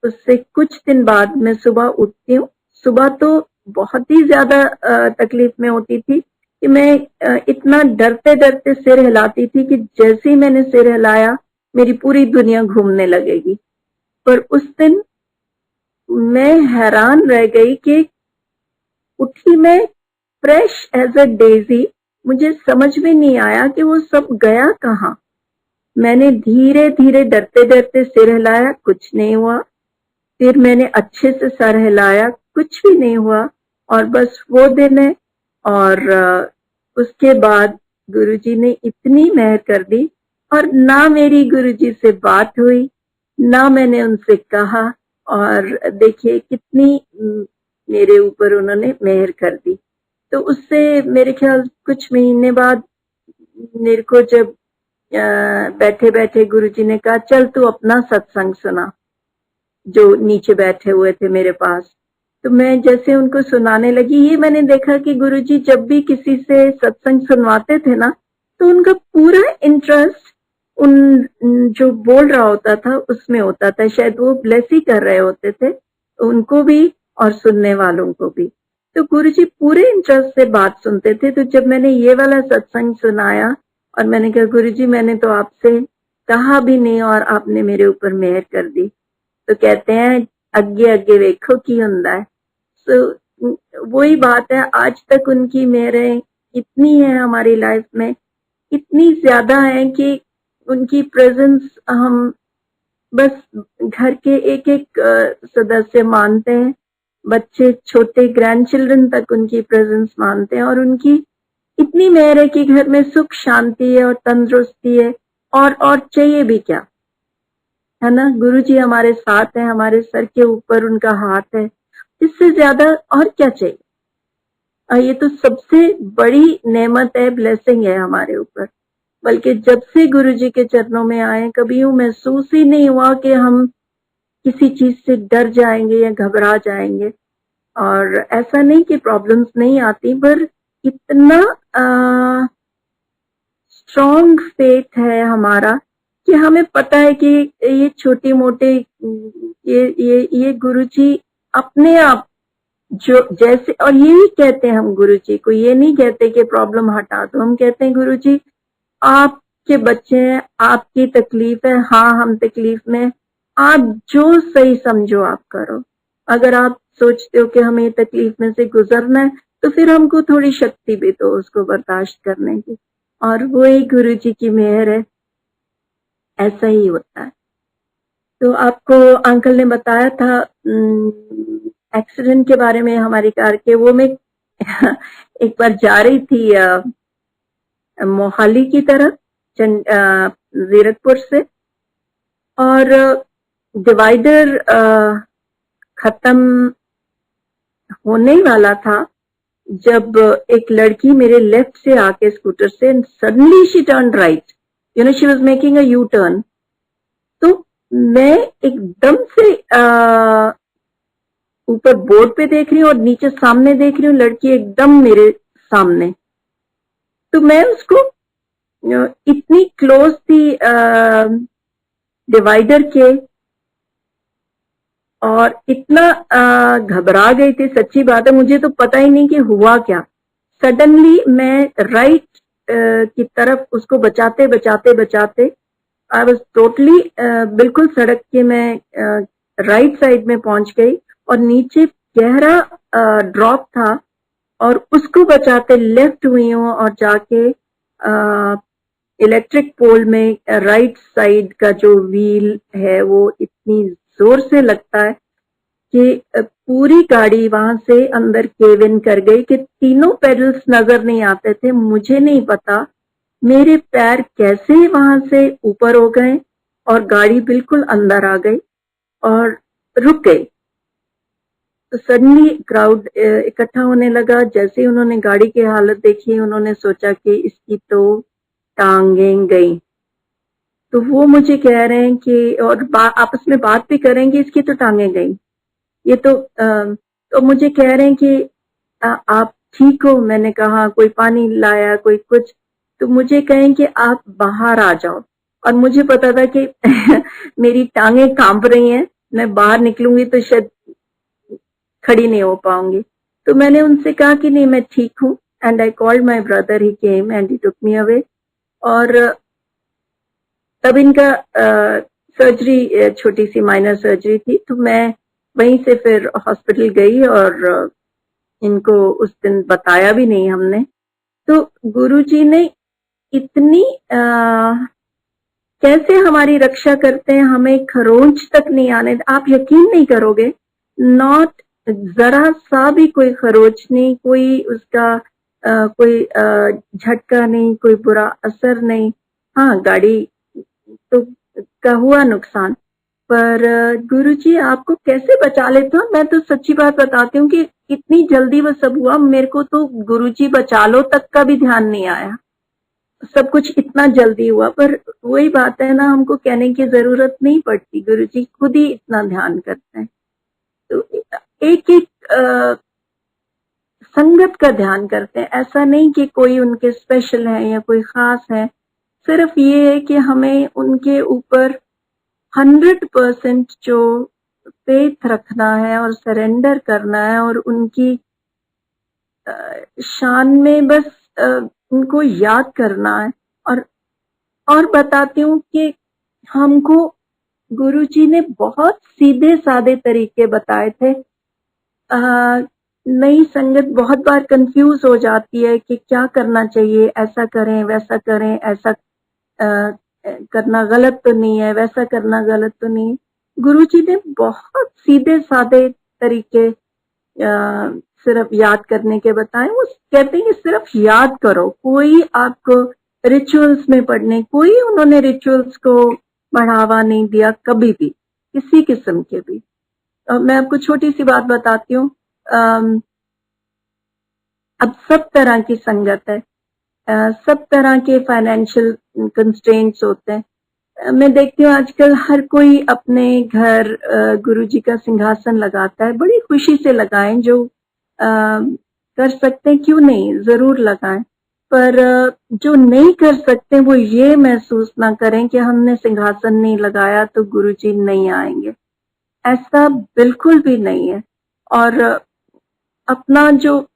उससे कुछ दिन बाद मैं सुबह उठती हूँ। सुबह तो बहुत ही ज्यादा तकलीफ में होती थी कि मैं इतना डरते डरते सिर हिलाती थी कि जैसे ही मैंने सिर हिलाया मेरी पूरी दुनिया घूमने लगेगी। पर उस दिन मैं हैरान रह गई कि उठी मैं फ्रेश एज अ डेजी, मुझे समझ में नहीं आया कि वो सब गया कहाँ। मैंने धीरे धीरे डरते डरते सिर हिलाया, कुछ नहीं हुआ। फिर मैंने अच्छे से सर हिलाया, कुछ भी नहीं हुआ। और बस वो दिन है। और उसके बाद गुरुजी ने इतनी मेहर कर दी, और ना मेरी गुरुजी से बात हुई, ना मैंने उनसे कहा, और देखिए कितनी मेरे ऊपर उन्होंने मेहर कर दी। तो उससे मेरे ख्याल कुछ महीने बाद मेरे को जब बैठे बैठे गुरुजी ने कहा चल तू अपना सत्संग सुना, जो नीचे बैठे हुए थे मेरे पास। तो मैं जैसे उनको सुनाने लगी, ये मैंने देखा कि गुरुजी जब भी किसी से सत्संग सुनवाते थे ना, तो उनका पूरा इंटरेस्ट उन जो बोल रहा होता था उसमें होता था। शायद वो ब्लेस ही कर रहे होते थे उनको भी और सुनने वालों को भी। तो गुरुजी पूरे इंटरेस्ट से बात सुनते थे। तो जब मैंने ये वाला सत्संग सुनाया और मैंने कहा गुरुजी मैंने तो आपसे कहा भी नहीं और आपने मेरे ऊपर मेहर कर दी, तो कहते हैं अगे अगे वेखो की हुंदा है। तो वही बात है, आज तक उनकी मेहरें इतनी है हमारी लाइफ में, इतनी ज्यादा है कि उनकी प्रेजेंस हम बस घर के एक एक सदस्य मानते हैं। बच्चे छोटे ग्रैंड चिल्ड्रन तक उनकी प्रेजेंस मानते हैं, और उनकी इतनी मेहर है कि घर में सुख शांति है और तंदुरुस्ती है, और चाहिए भी क्या, है ना। गुरुजी हमारे साथ है, हमारे सर के ऊपर उनका हाथ है, इससे ज्यादा और क्या चाहिए। ये तो सबसे बड़ी नेमत है, ब्लेसिंग है हमारे ऊपर। बल्कि जब से गुरुजी के चरणों में आए कभी यूं महसूस ही नहीं हुआ कि हम किसी चीज से डर जाएंगे या घबरा जाएंगे। और ऐसा नहीं कि प्रॉब्लम्स नहीं आती, पर इतना स्ट्रॉन्ग फेथ है हमारा कि हमें पता है कि ये छोटे मोटे ये गुरुजी अपने आप जो जैसे, और यही कहते हैं हम गुरुजी को, ये नहीं कहते कि प्रॉब्लम हटा दो, हम कहते हैं गुरुजी आपके बच्चे हैं, आपकी तकलीफ है, हाँ हम तकलीफ में, आप जो सही समझो आप करो। अगर आप सोचते हो कि हमें तकलीफ में से गुजरना है तो फिर हमको थोड़ी शक्ति भी दो उसको बर्दाश्त करने की। और वही गुरुजी की मेहर है, ऐसा ही होता है। तो आपको अंकल ने बताया था एक्सीडेंट के बारे में हमारी कार के, वो मैं एक बार जा रही थी मोहाली की तरफ जीरकपुर से, और डिवाइडर खत्म होने वाला था जब एक लड़की मेरे लेफ्ट से आके स्कूटर से, suddenly she turn right, you know she was making a U turn. तो मैं एकदम से ऊपर बोर्ड पे देख रही हूँ और नीचे सामने देख रही हूँ, लड़की एकदम मेरे सामने। तो मैं उसको इतनी क्लोज थी डिवाइडर के, और इतना घबरा गई थी, सच्ची बात है, मुझे तो पता ही नहीं कि हुआ क्या। सडनली मैं राइट की तरफ उसको बचाते बचाते बचाते आई वाज टोटली बिल्कुल सड़क के मैं राइट साइड में पहुंच गई, और नीचे गहरा ड्रॉप था, और उसको बचाते लेफ्ट हुई हूँ और जाके इलेक्ट्रिक पोल में राइट साइड का जो व्हील है वो इतनी जोर से लगता है कि पूरी गाड़ी वहां से अंदर केव इन कर गई कि तीनों पेडल्स नजर नहीं आते थे। मुझे नहीं पता मेरे पैर कैसे वहां से ऊपर हो गए और गाड़ी बिल्कुल अंदर आ गई और रुक गई। तो सडनली क्राउड इकट्ठा होने लगा। जैसे ही उन्होंने गाड़ी की हालत देखी, उन्होंने सोचा कि इसकी तो टांगें गई। तो वो मुझे कह रहे हैं कि, और आपस में बात भी करेंगे, इसकी तो टांगें गई, ये तो मुझे कह रहे हैं कि आप ठीक हो? मैंने कहा कोई पानी लाया, कोई कुछ। तो मुझे कहें कि आप बाहर आ जाओ, और मुझे पता था कि मेरी टांगें कांप रही हैं, मैं बाहर निकलूंगी तो शायद खड़ी नहीं हो पाऊंगी। तो मैंने उनसे कहा कि नहीं मैं ठीक हूँ, and I called my brother, he came and he took me away. और तब इनका सर्जरी, छोटी सी माइनर सर्जरी थी, तो मैं वहीं से फिर हॉस्पिटल गई, और इनको उस दिन बताया भी नहीं हमने। तो गुरुजी ने इतनी कैसे हमारी रक्षा करते हैं, हमें खरोंच तक नहीं आने, आप यकीन नहीं करोगे, नॉट जरा सा भी कोई खरोच नहीं, कोई उसका कोई झटका नहीं, कोई बुरा असर नहीं। हाँ, गाड़ी तो का हुआ नुकसान, पर गुरुजी आपको कैसे बचा लेते हो। मैं तो सच्ची बात बताती हूँ कि इतनी जल्दी वो सब हुआ, मेरे को तो गुरुजी बचा लो तक का भी ध्यान नहीं आया, सब कुछ इतना जल्दी हुआ। पर वही बात है ना, हमको कहने की जरूरत नहीं पड़ती, गुरुजी खुद ही इतना ध्यान करते हैं। तो एक एक संगत का ध्यान करते हैं, ऐसा नहीं कि कोई उनके स्पेशल है या कोई खास है, सिर्फ ये है कि हमें उनके ऊपर 100% जो फेथ रखना है और सरेंडर करना है, और उनकी शान में बस उनको याद करना है। और बताती हूँ कि हमको गुरुजी ने बहुत सीधे सादे तरीके बताए थे। नई संगत बहुत बार कंफ्यूज हो जाती है कि क्या करना चाहिए, ऐसा करें वैसा करें, ऐसा करना गलत तो नहीं है, वैसा करना गलत तो नहीं है। गुरुजी ने बहुत सीधे सादे तरीके सिर्फ याद करने के बताए। वो कहते हैं कि सिर्फ याद करो, कोई आपको रिचुअल्स में पढ़ने, कोई उन्होंने रिचुअल्स को बढ़ावा नहीं दिया कभी भी, किसी किस्म के भी। मैं आपको छोटी सी बात बताती हूँ। अब सब तरह की संगत है, सब तरह के फाइनेंशियल कंस्ट्रेंट्स होते हैं, मैं देखती हूँ आजकल हर कोई अपने घर गुरुजी का सिंहासन लगाता है, बड़ी खुशी से लगाएं, जो कर सकते हैं क्यों नहीं, जरूर लगाएं। पर जो नहीं कर सकते वो ये महसूस ना करें कि हमने सिंहासन नहीं लगाया तो गुरुजी नहीं आएंगे। ऐसा बिल्कुल भी नहीं है। और अपना जो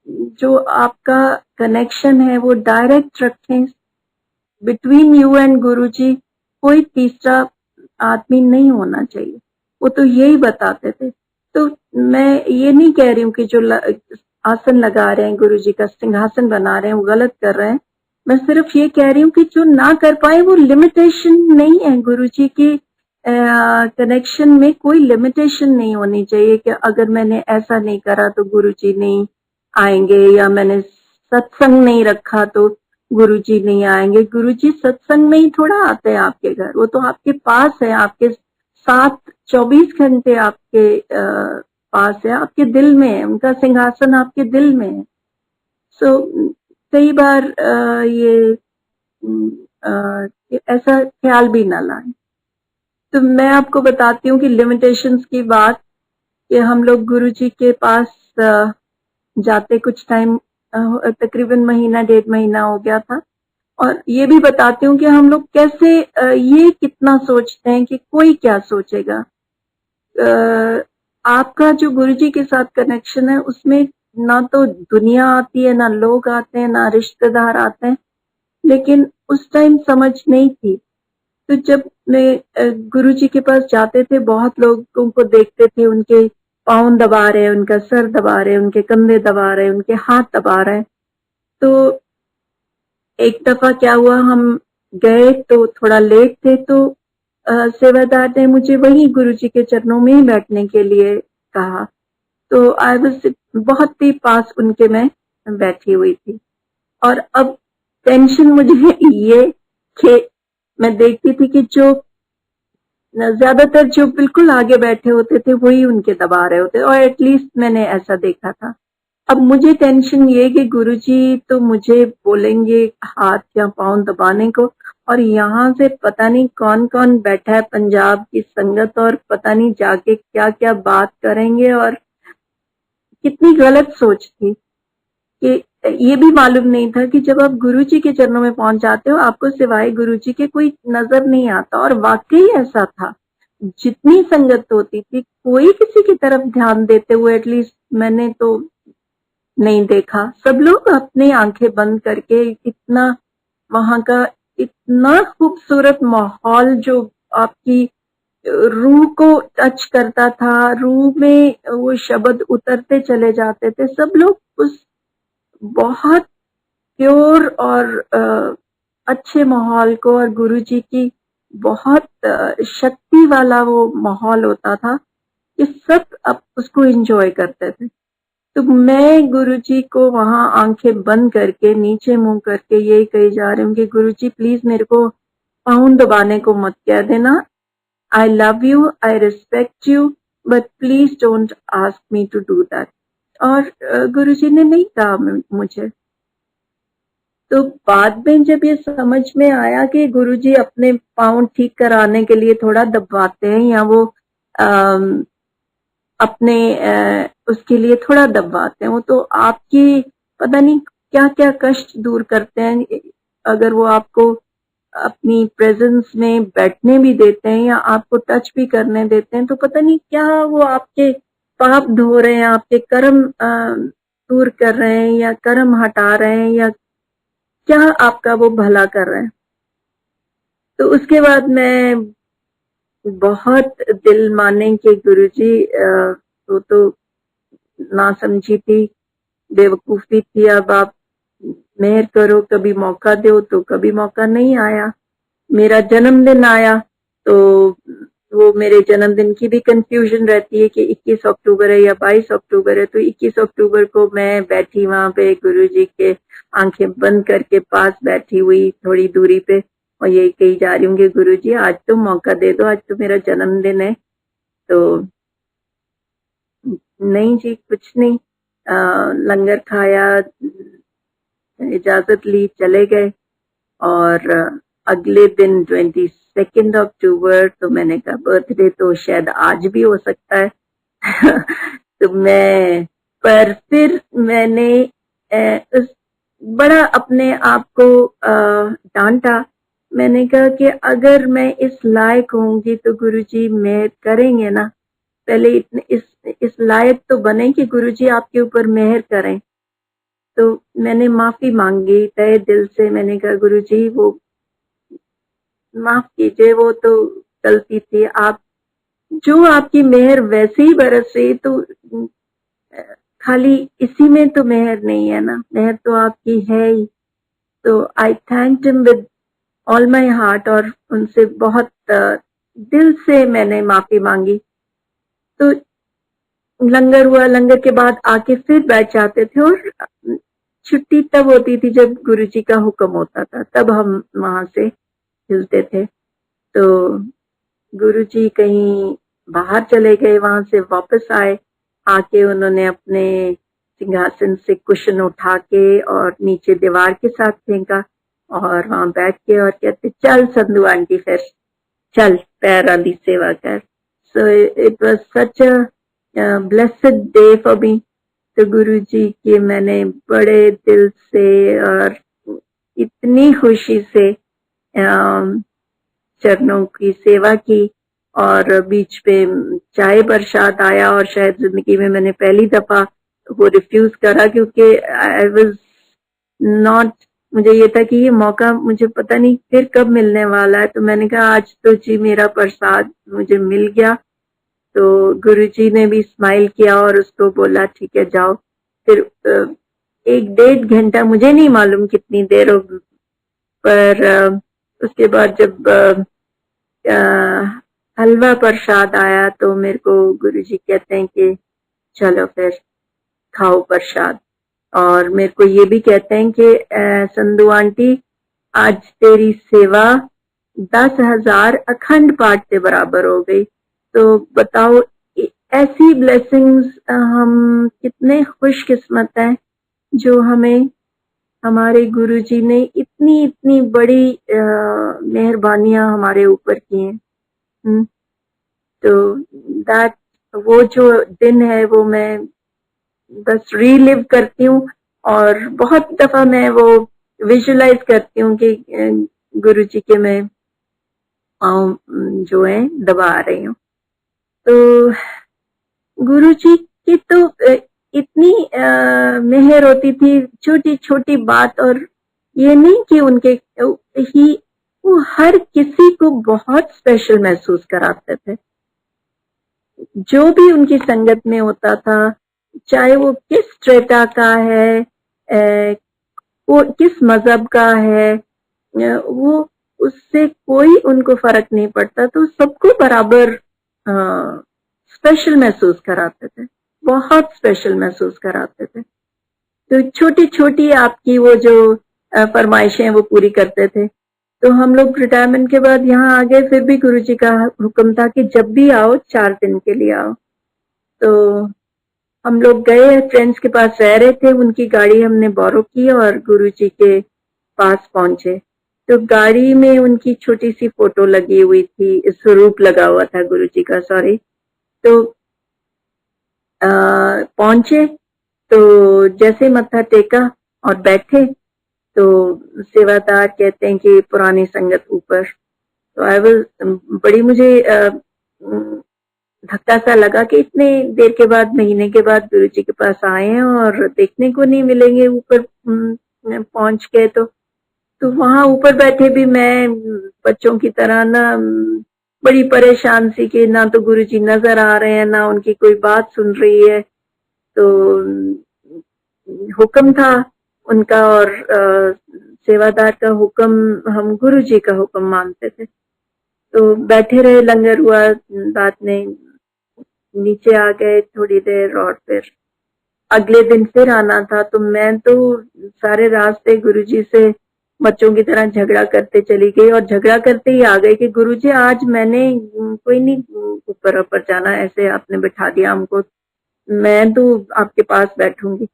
जो आपका कनेक्शन है वो डायरेक्ट रखें बिटवीन यू एंड गुरुजी। कोई तीसरा आदमी नहीं होना चाहिए। वो तो यही बताते थे। तो मैं ये नहीं कह रही हूँ कि जो आसन लगा रहे हैं गुरुजी का सिंहासन बना रहे हैं वो गलत कर रहे हैं। मैं सिर्फ ये कह रही हूँ कि जो ना कर पाए वो लिमिटेशन नहीं है। गुरुजी की कनेक्शन में कोई लिमिटेशन नहीं होनी चाहिए कि अगर मैंने ऐसा नहीं करा तो गुरुजी नहीं आएंगे, या मैंने सत्संग नहीं रखा तो गुरुजी नहीं आएंगे। गुरुजी सत्संग में ही थोड़ा आते हैं आपके घर, वो तो आपके पास है, आपके साथ 24 घंटे आपके पास है, आपके दिल में है, उनका सिंहासन आपके दिल में है। सो कई बार ऐसा ख्याल भी ना लाए। तो मैं आपको बताती हूँ कि लिमिटेशंस की बात, कि हम लोग गुरुजी के पास जाते कुछ टाइम, तकरीबन महीना 1.5 महीना हो गया था। और ये भी बताती हूँ कि हम लोग कैसे ये कितना सोचते हैं कि कोई क्या सोचेगा। आपका जो गुरुजी के साथ कनेक्शन है उसमें ना तो दुनिया आती है, ना लोग आते हैं, ना रिश्तेदार आते हैं। लेकिन उस टाइम समझ नहीं थी। तो जब मैं गुरुजी के पास जाते थे, बहुत लोगों को देखते थे, उनके पाँव दबा रहे, उनका सर दबा रहे, उनके कंधे दबा रहे, उनके हाथ दबा रहे। तो एक दफा क्या हुआ, हम गए तो थोड़ा लेट थे, तो सेवादार ने मुझे वही गुरुजी के चरणों में ही बैठने के लिए कहा। तो आई वाज बहुत ही पास उनके मैं बैठी हुई थी। और अब टेंशन मुझे ये कि मैं देखती थी कि जो ज्यादातर जो बिल्कुल आगे बैठे होते थे वही उनके दबा रहे होते, और एटलीस्ट मैंने ऐसा देखा था। अब मुझे टेंशन ये कि गुरुजी तो मुझे बोलेंगे हाथ या पांव दबाने को, और यहाँ से पता नहीं कौन कौन बैठा है पंजाब की संगत, और पता नहीं जाके क्या क्या बात करेंगे। और कितनी गलत सोच थी कि ये भी मालूम नहीं था कि जब आप गुरुजी के चरणों में पहुंच जाते हो आपको सिवाय गुरुजी के कोई नजर नहीं आता। और वाकई ऐसा था, जितनी संगत होती थी कोई किसी की तरफ ध्यान देते हुए एटलीस्ट मैंने तो नहीं देखा। सब लोग अपनी आंखें बंद करके, इतना वहां का इतना खूबसूरत माहौल जो आपकी रूह को टच करता था, रूह में वो शब्द उतरते चले जाते थे। सब लोग उस बहुत प्योर और अच्छे माहौल को, और गुरुजी की बहुत शक्ति वाला वो माहौल होता था कि सब अब उसको एंजॉय करते थे। तो मैं गुरुजी को वहां आंखें बंद करके, नीचे मुंह करके यही कही जा रही हूँ कि गुरुजी प्लीज मेरे को पाँव दबाने को मत कह देना। I love you, I respect you, but please don't ask me to do that. और गुरुजी ने नहीं कहा मुझे। तो बाद में जब ये समझ में आया कि गुरुजी अपने पाँव ठीक कराने के लिए थोड़ा दबाते हैं, या वो अपने उसके लिए थोड़ा दबाते हैं, वो तो आपकी पता नहीं क्या क्या कष्ट दूर करते हैं। अगर वो आपको अपनी प्रेजेंस में बैठने भी देते हैं या आपको टच भी करने देते हैं, तो पता नहीं क्या वो आपके पाप धो रहे हैं, आपके कर्म दूर कर रहे हैं, या कर्म हटा रहे हैं, या क्या आपका वो भला कर रहे हैं। तो उसके बाद मैं बहुत दिल माने कि गुरुजी तो ना समझी थी, बेवकूफी थी। अब आप मेहर करो, कभी मौका दो, तो कभी मौका नहीं आया। मेरा जन्मदिन आया तो वो मेरे जन्मदिन की भी कंफ्यूजन रहती है कि 21 अक्टूबर है या 22 अक्टूबर है। तो 21 अक्टूबर को मैं बैठी वहां पे गुरुजी के आंखें बंद करके पास बैठी हुई थोड़ी दूरी पे, और यही कही जा रही हूँ कि गुरुजी आज तो मौका दे दो, आज तो मेरा जन्मदिन है। तो नहीं जी, कुछ नहीं, लंगर खाया, इजाजत ली, चले गए। और अगले दिन 22 अक्टूबर, तो मैंने कहा बर्थडे तो शायद आज भी हो सकता है। तो मैं पर फिर मैंने उस बड़ा अपने आप को डांटा। मैंने कहा कि अगर मैं इस लायक होंगी तो गुरुजी मेहर करेंगे ना, पहले इतने इस लायक तो बने कि गुरुजी आपके ऊपर मेहर करें। तो मैंने माफी मांगी तहे दिल से। मैंने कहा गुरुजी वो माफ कीजिए, वो तो गलती थी, आप जो आपकी मेहर वैसे ही बरस रही, तो खाली इसी में तो मेहर नहीं है ना, मेहर तो आपकी है ही। तो I thanked him with all my heart, और उनसे बहुत दिल से मैंने माफी मांगी। तो लंगर हुआ, लंगर के बाद आके फिर बैठ जाते थे, और छुट्टी तब होती थी जब गुरुजी का हुक्म होता था, तब हम वहां से हिलते थे। तो गुरुजी कहीं बाहर चले गए, वहां से वापस आए, आके उन्होंने अपने सिंहासन से कुशन उठा के और नीचे दीवार के साथ फेंका, और वहां बैठ के और कहते चल संधू आंटी, फिर चल पैरों की सेवा कर। So it was such a blessed day for me. तो गुरुजी के मैंने बड़े दिल से और इतनी खुशी से चरणों की सेवा की, और बीच पे चाय प्रसाद आया, और शायद जिंदगी में मैंने पहली दफा वो रिफ्यूज करा, क्योंकि आई वाज नॉट, मुझे ये था कि ये मौका मुझे पता नहीं फिर कब मिलने वाला है। तो मैंने कहा आज तो जी मेरा प्रसाद मुझे मिल गया। तो गुरुजी ने भी स्माइल किया और उसको बोला ठीक है जाओ। फिर 1-1.5 घंटा, मुझे नहीं मालूम कितनी देर हो, पर उसके बाद जब हलवा प्रसाद आया तो मेरे को गुरुजी कहते हैं कि चलो फिर खाओ प्रसाद। और मेरे को ये भी कहते हैं कि संधू आंटी आज तेरी सेवा 10,000 अखंड पाठ के बराबर हो गई। तो बताओ ऐसी ब्लेसिंग्स, हम कितने खुशकिस्मत हैं जो हमें हमारे गुरुजी ने इतनी इतनी बड़ी मेहरबानियां हमारे ऊपर की हैं। तो दैट, वो जो दिन है वो मैं बस रीलिव करती हूँ, और बहुत दफा मैं वो विजुलाइज करती हूँ कि गुरुजी के मैं पाँव जो है दबा रही हूँ। तो गुरुजी की तो इतनी मेहर होती थी, छोटी छोटी बात। और ये नहीं कि उनके ही, वो हर किसी को बहुत स्पेशल महसूस कराते थे। जो भी उनकी संगत में होता था, चाहे वो किस स्ट्रेटा का है, वो किस मजहब का है, वो उससे कोई उनको फर्क नहीं पड़ता, तो सबको बराबर स्पेशल महसूस कराते थे, बहुत स्पेशल महसूस कराते थे। तो छोटी छोटी आपकी वो जो फरमाइशें वो पूरी करते थे। तो हम लोग रिटायरमेंट के बाद यहाँ आ गए, फिर भी गुरुजी का हुक्म था कि जब भी आओ 4 दिन के लिए आओ। तो हम लोग गए, फ्रेंड्स के पास रह रहे थे, उनकी गाड़ी हमने बोरो की और गुरुजी के पास पहुंचे। तो गाड़ी में उनकी छोटी सी फोटो लगी हुई थी, स्वरूप लगा हुआ था गुरुजी का, सॉरी। तो पहुंचे, तो जैसे मत्था टेका और बैठे, तो सेवादार कहते हैं कि पुरानी संगत ऊपर। तो आई वाज, बड़ी मुझे धक्का सा लगा कि इतने देर के बाद, महीने के बाद गुरुजी के पास आए हैं और देखने को नहीं मिलेंगे ऊपर पहुंच के। तो वहां ऊपर बैठे भी मैं बच्चों की तरह ना बड़ी परेशान सी कि ना तो गुरुजी नजर आ रहे हैं, ना उनकी कोई बात सुन रही है। तो हुक्म था उनका, और सेवादार का हुक्म हम गुरुजी का हुक्म मानते थे। तो बैठे रहे, लंगर हुआ, बात नहीं, नीचे आ गए थोड़ी देर, और फिर अगले दिन फिर आना था। तो मैं तो सारे रास्ते गुरुजी से बच्चों की तरह झगड़ा करते चली गई, और झगड़ा करते ही आ गई कि गुरुजी आज मैंने कोई नहीं ऊपर ऊपर जाना, ऐसे आपने बिठा दिया हमको, मैं तो आपके पास बैठूंगी।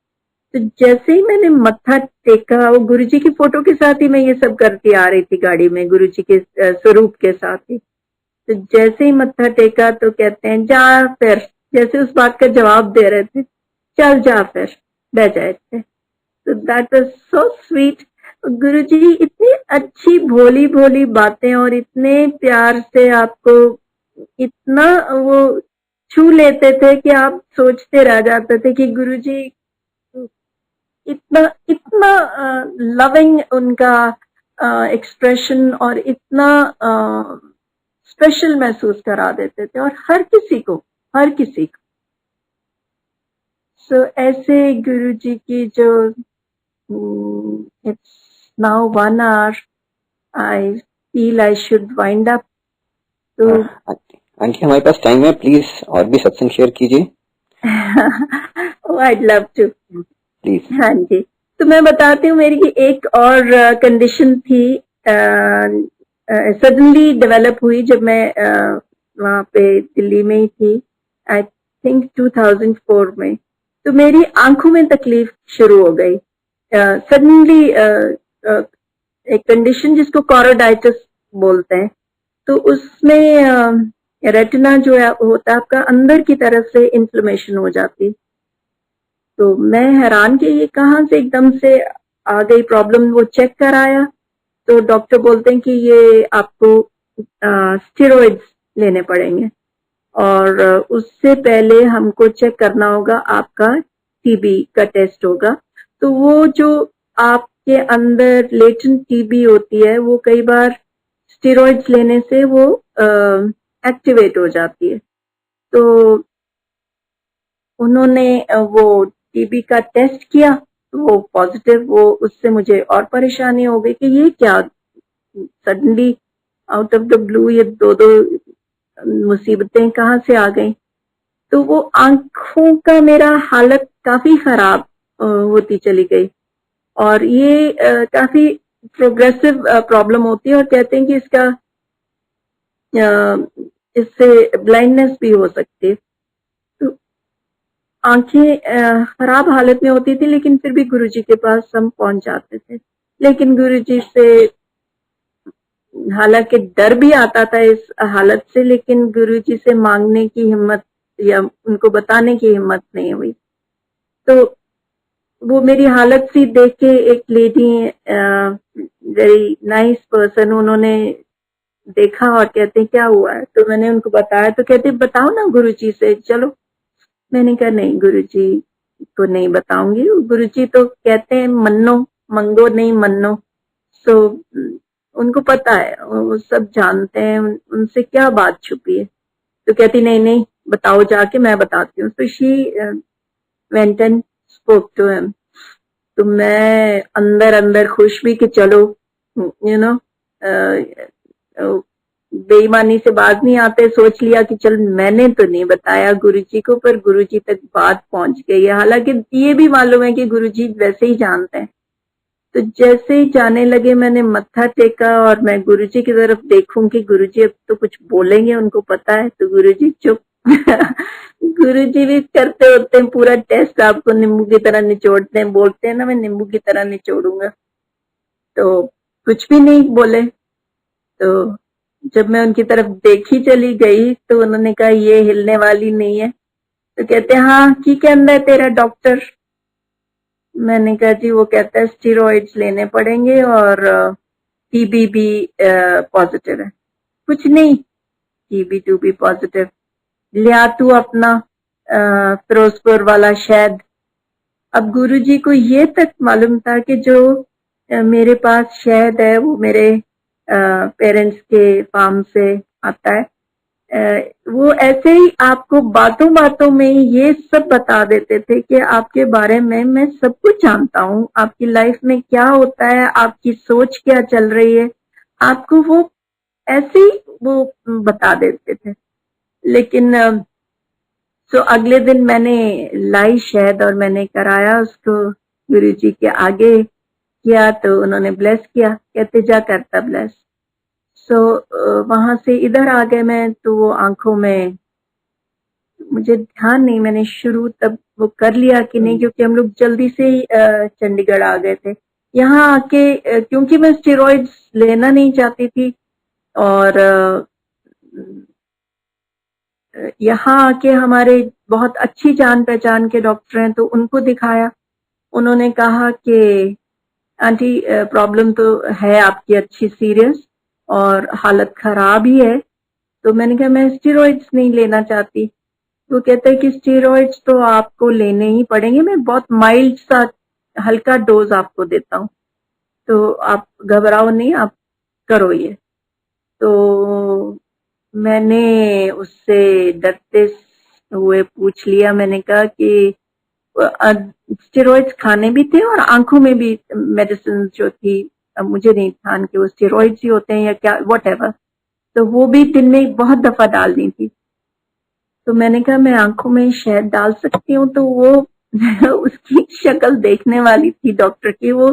तो जैसे ही मैंने मत्था टेका, वो गुरुजी की फोटो के साथ ही मैं ये सब करती आ रही थी गाड़ी में, गुरुजी के स्वरूप के साथ ही। तो जैसे ही मत्था टेका तो कहते हैं जा फिर, जैसे उस बात का जवाब दे रहे थे, चल जा फिर, बैठ जाए थे। तो दैट वाज सो स्वीट। गुरुजी इतनी अच्छी भोली भोली बातें और इतने प्यार से आपको इतना वो छू लेते थे कि आप सोचते रह जाते थे कि गुरुजी इतना इतना लविंग उनका एक्सप्रेशन और इतना स्पेशल महसूस करा देते थे, और हर किसी को, हर किसी को। सो ऐसे गुरुजी की जो it's now 1 hour, I feel I should wind up. तो आंटी हमारे पास टाइम है, प्लीज और भी सत्संग शेयर कीजिए आई लव टू, प्लीज। हाँ जी। तो मैं बताती हूँ, मेरी एक और कंडीशन थी, सडनली डेवलप हुई जब मैं वहाँ पे दिल्ली में ही थी, आई थिंक 2004 में। तो मेरी आंखों में तकलीफ शुरू हो गई सडनली, एक कंडीशन जिसको कोरोडाइटिस बोलते हैं। तो उसमें रेटिना जो है होता है आपका, अंदर की तरफ से इन्फ्लेमेशन हो जाती। तो मैं हैरान कि ये कहाँ से एकदम से आ गई प्रॉब्लम। वो चेक कराया तो डॉक्टर बोलते हैं कि ये आपको स्टेरॉइड्स लेने पड़ेंगे, और उससे पहले हमको चेक करना होगा, आपका टीबी का टेस्ट होगा। तो वो जो आपके अंदर लेटेंट टीबी होती है, वो कई बार स्टेरॉइड्स लेने से वो एक्टिवेट हो जाती है। तो उन्होंने वो टीबी का टेस्ट किया, तो वो पॉजिटिव। वो उससे मुझे और परेशानी हो गई कि ये क्या, suddenly out of the blue ये दो दो मुसीबतें कहाँ से आ गई। तो वो आंखों का मेरा हालत काफी खराब होती चली गई, और ये काफी प्रोग्रेसिव प्रॉब्लम होती है, और कहते हैं कि इसका इससे ब्लाइंडनेस भी हो सकती है। तो आंखें खराब हालत में होती थी, लेकिन फिर भी गुरुजी के पास हम पहुंच जाते थे। लेकिन गुरुजी से हालांकि डर भी आता था इस हालत से, लेकिन गुरुजी से मांगने की हिम्मत या उनको बताने की हिम्मत नहीं हुई। तो वो मेरी हालत सी देख के एक लेडी, वेरी नाइस पर्सन, उन्होंने देखा और कहते हैं क्या हुआ है। तो मैंने उनको बताया, तो कहते बताओ ना गुरुजी से, चलो। मैंने कहा नहीं, गुरुजी को नहीं बताऊंगी। गुरुजी तो कहते हैं मन्नो, मंगो नहीं मन्नो। सो उनको पता है, वो सब जानते हैं, उनसे क्या बात छुपी है। तो कहती नहीं नहीं बताओ जाके, मैं बताती हूँ। तो she went and spoke to him. तो मैं अंदर अंदर खुश भी कि चलो, यू नो, बेईमानी से बात नहीं आते, सोच लिया कि चल मैंने तो नहीं बताया गुरुजी को, पर गुरुजी तक बात पहुंच गई है। हालांकि ये भी मालूम है कि गुरुजी वैसे ही जानते हैं। तो जैसे ही जाने लगे, मैंने मत्था टेका और मैं गुरुजी की तरफ देखूं कि गुरुजी अब तो कुछ बोलेंगे, उनको पता है। तो गुरुजी चुप गुरुजी भी करते होते हैं पूरा टेस्ट, आपको नींबू की तरह निचोड़ते हैं, बोलते हैं ना मैं नींबू की तरह निचोड़ूंगा। तो कुछ भी नहीं बोले। तो जब मैं उनकी तरफ देखी चली गई, तो उन्होंने कहा ये हिलने वाली नहीं है। तो कहते हैं हाँ की कहना है तेरा डॉक्टर। मैंने कहा जी, वो कहता है स्टेरॉइड्स लेने पड़ेंगे और टीबी भी पॉजिटिव है। कुछ नहीं, टीबी टू बी पॉजिटिव, लिया तू अपना फिरोजपुर वाला शहद। अब गुरुजी को ये तक मालूम था कि जो मेरे पास शहद है वो मेरे पेरेंट्स के फार्म से आता है। वो ऐसे ही आपको बातों बातों में ये सब बता देते थे कि आपके बारे में मैं सब कुछ जानता हूँ, आपकी लाइफ में क्या होता है, आपकी सोच क्या चल रही है, आपको वो ऐसे ही वो बता देते थे। लेकिन तो अगले दिन मैंने लाई शहद और मैंने कराया उसको, गुरुजी के आगे किया, तो उन्होंने ब्लेस किया, कहते जा करता ब्लेस। सो वहां से इधर आ गए मैं, तो वो आंखों में मुझे ध्यान नहीं मैंने शुरू तब वो कर लिया कि नहीं, क्योंकि हम लोग जल्दी से ही चंडीगढ़ आ गए थे। यहाँ आके क्योंकि मैं स्टेरॉइड्स लेना नहीं चाहती थी, और यहाँ आके हमारे बहुत अच्छी जान पहचान के डॉक्टर हैं, तो उनको दिखाया। उन्होंने कहा कि आंटी प्रॉब्लम तो है आपकी अच्छी सीरियस और हालत खराब ही है। तो मैंने कहा मैं स्टेरॉइड्स नहीं लेना चाहती। वो कहते हैं कि स्टेरॉइड्स तो आपको लेने ही पड़ेंगे, मैं बहुत माइल्ड सा हल्का डोज आपको देता हूँ, तो आप घबराओ नहीं, आप करो ये। तो मैंने उससे डरते हुए पूछ लिया, मैंने कहा कि स्टेरॉइड्स खाने भी थे और आंखों में भी मेडिसिन जो थी, अब मुझे नहीं ध्यान कि वो स्टेरॉइड्स ही होते हैं या क्या, व्हाटएवर, तो वो भी दिन में बहुत दफा डालनी थी। तो मैंने कहा मैं आंखों में शहद डाल सकती हूँ, तो वो उसकी शक्ल देखने वाली थी डॉक्टर की, वो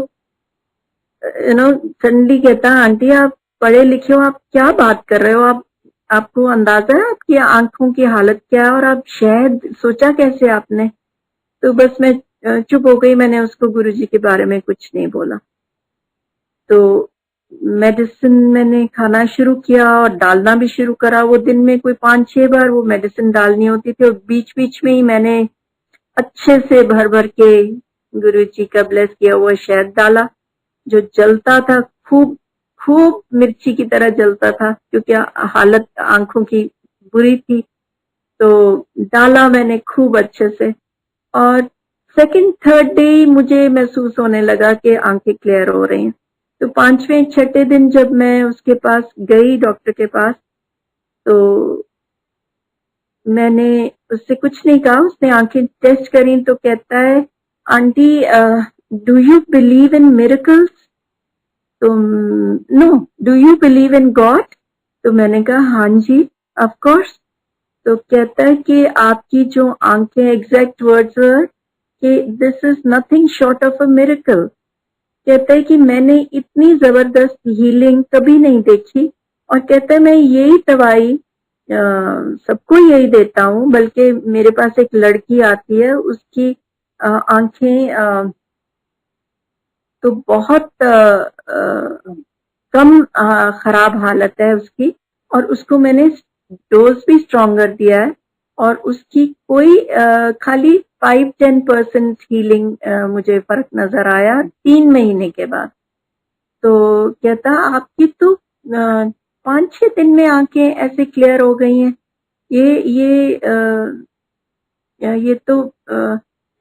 सडनली कहता आंटी आप पढ़े लिखे हो, आप क्या बात कर रहे हो, आपको अंदाजा है आपकी आंखों की हालत क्या है, और आप शहद सोचा कैसे आपने। तो बस मैं चुप हो गई, मैंने उसको गुरुजी के बारे में कुछ नहीं बोला। तो मेडिसिन मैंने खाना शुरू किया और डालना भी शुरू करा। वो दिन में कोई 5-6 बार वो मेडिसिन डालनी होती थी, और बीच बीच में ही मैंने अच्छे से भर भर के गुरुजी का ब्लेस किया हुआ शहद डाला, जो जलता था, खूब खूब मिर्ची की तरह जलता था, क्योंकि हालत आंखों की बुरी थी। तो डाला मैंने खूब अच्छे से, और सेकंड थर्ड डे मुझे महसूस होने लगा कि आंखें क्लियर हो रही हैं। तो 5वें-6ठे दिन जब मैं उसके पास गई, डॉक्टर के पास, तो मैंने उससे कुछ नहीं कहा। उसने आंखें टेस्ट करी तो कहता है aunty do you believe in miracles? तो no, do you believe in god? तो मैंने कहा हाँ जी ऑफ कोर्स। तो कहता है कि आपकी जो आंखें, एग्जैक्ट वर्ड्स कि this is nothing short of a miracle. कहता है कि मैंने इतनी जबरदस्त हीलिंग कभी नहीं देखी, और कहता है मैं यही दवाई सबको यही देता हूँ, बल्कि मेरे पास एक लड़की आती है, उसकी आंखें तो बहुत कम खराब हालत है उसकी, और उसको मैंने डोज भी स्ट्रॉन्गर दिया है, और उसकी कोई खाली 5-10% हीलिंग मुझे फर्क नजर आया 3 महीने के बाद। तो कहता आपकी तो 5-6 दिन में आंखें ऐसे क्लियर हो गई हैं, ये तो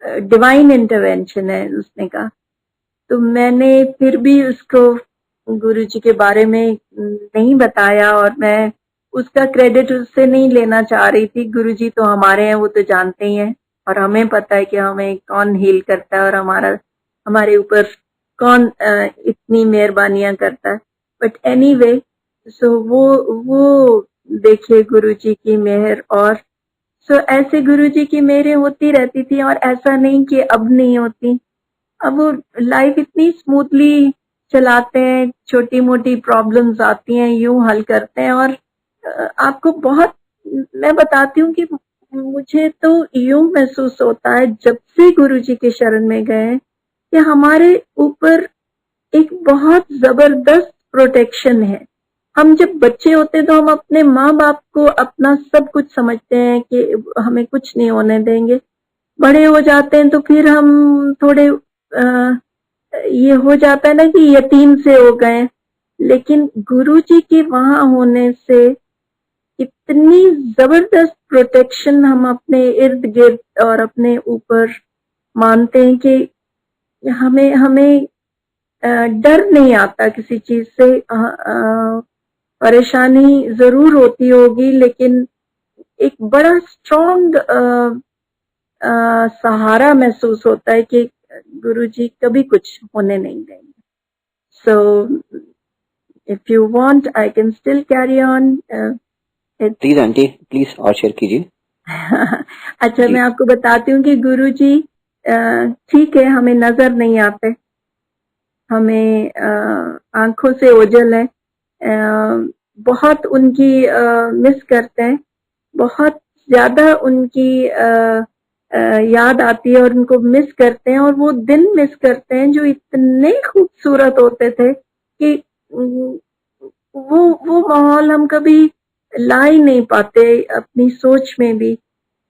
डिवाइन इंटरवेंशन है, उसने कहा। तो मैंने फिर भी उसको गुरुजी के बारे में नहीं बताया, और मैं उसका क्रेडिट उससे नहीं लेना चाह रही थी। गुरुजी तो हमारे हैं, वो तो जानते ही हैं, और हमें पता है कि हमें कौन हील करता है और हमारे ऊपर कौन इतनी मेहरबानियां करता है। बट एनीवे, सो वो देखिए गुरुजी की मेहर। और सो ऐसे गुरुजी की मेहरें होती रहती थी, और ऐसा नहीं कि अब नहीं होती। अब वो लाइफ इतनी स्मूथली चलाते हैं, छोटी मोटी प्रॉब्लम्स आती हैं यूं हल करते हैं। और आपको बहुत, मैं बताती हूँ कि मुझे तो यूं महसूस होता है जब से गुरुजी के शरण में गए कि हमारे ऊपर एक बहुत जबरदस्त प्रोटेक्शन है। हम जब बच्चे होते हैं तो हम अपने माँ बाप को अपना सब कुछ समझते हैं कि हमें कुछ नहीं होने देंगे। बड़े हो जाते हैं तो फिर हम थोड़े ये हो जाता है ना कि यतीम से हो गए। लेकिन गुरुजी के वहां होने से इतनी जबरदस्त प्रोटेक्शन हम अपने इर्द गिर्द और अपने ऊपर मानते हैं कि हमें हमें डर नहीं आता किसी चीज से। परेशानी जरूर होती होगी, लेकिन एक बड़ा स्ट्रॉन्ग सहारा महसूस होता है कि गुरुजी कभी कुछ होने नहीं देंगे। So if you want I can still carry on. Please aunty, please और शेयर कीजिए। अच्छा, मैं आपको बताती हूँ कि गुरुजी ठीक है, हमें नजर नहीं आते, हमें आंखों से ओझल है, बहुत उनकी मिस करते हैं, बहुत ज्यादा उनकी याद आती है और उनको मिस करते हैं, और वो दिन मिस करते हैं जो इतने खूबसूरत होते थे कि वो माहौल हम कभी ला ही नहीं पाते अपनी सोच में भी,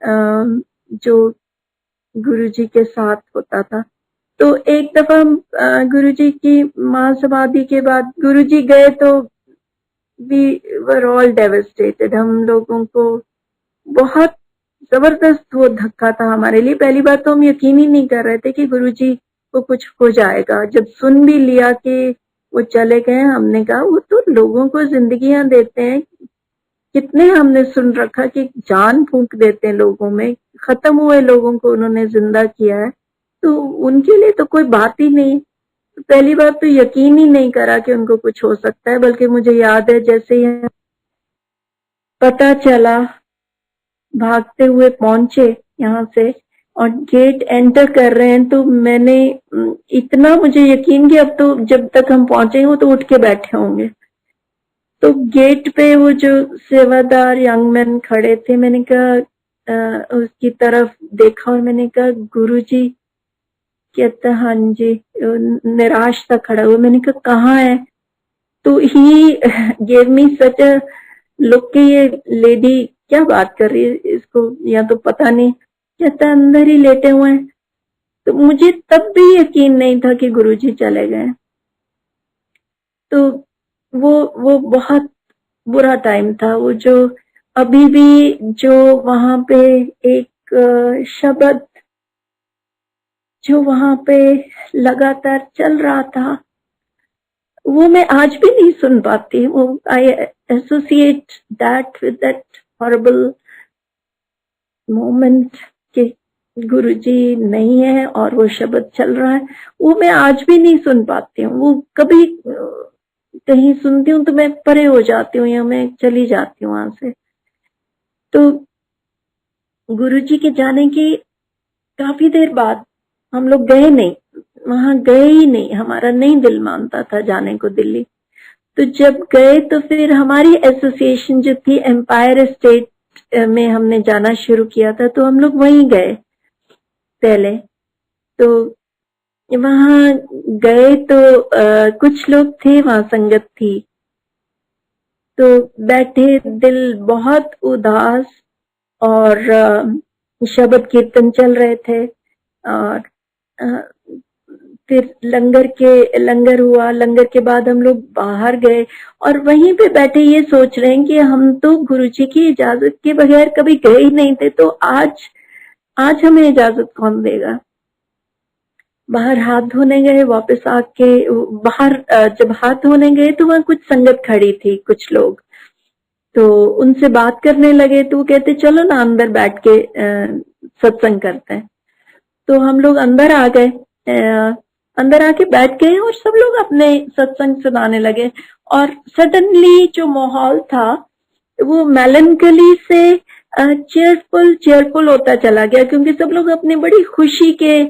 जो गुरुजी के साथ होता था। तो एक दफा हम गुरुजी की महासमाधि के बाद गुरुजी गए तो वी वर ऑल डेवस्टेटेड। हम लोगों को बहुत जबरदस्त वो धक्का था हमारे लिए। पहली बात तो हम यकीन ही नहीं कर रहे थे कि गुरुजी को कुछ हो जाएगा। जब सुन भी लिया कि वो चले गए, हमने कहा वो तो लोगों को जिंदगियां देते हैं, कितने हमने सुन रखा कि जान फूंक देते हैं लोगों में, खत्म हुए लोगों को उन्होंने जिंदा किया है, तो उनके लिए तो कोई बात ही नहीं। पहली बात तो यकीन ही नहीं करा कि उनको कुछ हो सकता है, बल्कि मुझे याद है जैसे ही पता चला, भागते हुए पहुंचे यहाँ से और गेट एंटर कर रहे हैं, तो मैंने इतना मुझे यकीन कि अब तो जब तक हम पहुंचे वो तो उठ के बैठे होंगे। तो गेट पे वो जो सेवादार यंग मैन खड़े थे, मैंने कहा उसकी तरफ देखा और मैंने कहा गुरुजी। कहता हाँ जी, निराश था खड़ा हुआ। मैंने कहा कहाँ है? तो he gave me such a look कि ये लेडी क्या बात कर रही है, इसको या तो पता नहीं। कहता अंदर ही लेटे हुए हैं। तो मुझे तब भी यकीन नहीं था कि गुरुजी चले गए। तो वो बहुत बुरा टाइम था। वो जो अभी भी जो वहां पे एक शब्द जो वहां पे लगातार चल रहा था, वो मैं आज भी नहीं सुन पाती। वो आई associate that with that horrible moment कि गुरुजी नहीं है और वो शब्द चल रहा है, वो मैं आज भी नहीं सुन पाती हूँ। वो कभी कहीं सुनती हूँ तो मैं परे हो जाती हूँ या मैं चली जाती हूँ वहां से। तो गुरुजी के जाने के काफी देर बाद हम लोग गए नहीं, वहां गए ही नहीं, हमारा नहीं दिल मानता था जाने को दिल्ली। तो जब गए तो फिर हमारी एसोसिएशन जो थी एम्पायर स्टेट में हमने जाना शुरू किया था, तो हम लोग वहीं गए पहले। तो वहां गए तो कुछ लोग थे, वहां संगत थी, तो बैठे, दिल बहुत उदास, और शब्द कीर्तन चल रहे थे। और फिर लंगर हुआ। लंगर के बाद हम लोग बाहर गए और वहीं पे बैठे ये सोच रहे हैं कि हम तो गुरुजी की इजाजत के बगैर कभी गए ही नहीं थे, तो आज हमें इजाजत कौन देगा। बाहर हाथ धोने गए, वापस आके बाहर जब हाथ धोने गए तो वहां कुछ संगत खड़ी थी, कुछ लोग, तो उनसे बात करने लगे। तो वो कहते चलो ना अंदर बैठ के सत्संग करते हैं। तो हम लोग अंदर आ गए, अंदर आके बैठ गए और सब लोग अपने सत्संग सुनाने लगे। और सडनली जो माहौल था वो मेलनकली से चेयरफुल होता चला गया, क्योंकि सब लोग अपने बड़ी खुशी के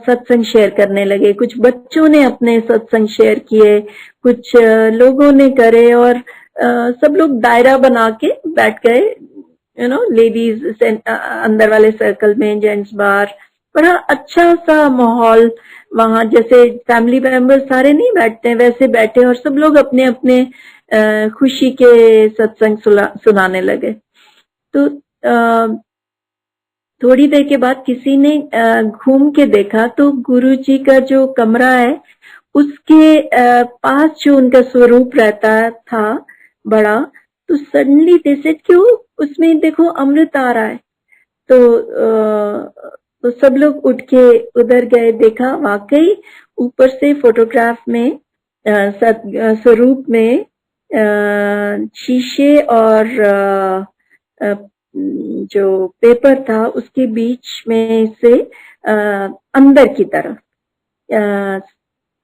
सत्संग शेयर करने लगे। कुछ बच्चों ने अपने सत्संग शेयर किए, कुछ लोगों ने करे, और सब लोग दायरा बना के बैठ गए, लेडीज अंदर वाले सर्कल में, जेंट्स बाहर। बड़ा अच्छा सा माहौल वहां, जैसे फैमिली मेंबर सारे नहीं बैठते हैं वैसे बैठे, और सब लोग अपने अपने खुशी के सत्संग सुनाने लगे। तो थोड़ी देर के बाद किसी ने घूम के देखा तो गुरुजी का जो कमरा है उसके पास जो उनका स्वरूप रहता था बड़ा, तो सडनली दिस इट क्यों उसमें देखो अमृत आ रहा है। तो सब लोग उठ के उधर गए, देखा वाकई ऊपर से फोटोग्राफ में स्वरूप में शीशे और जो पेपर था उसके बीच में से अंदर की तरफ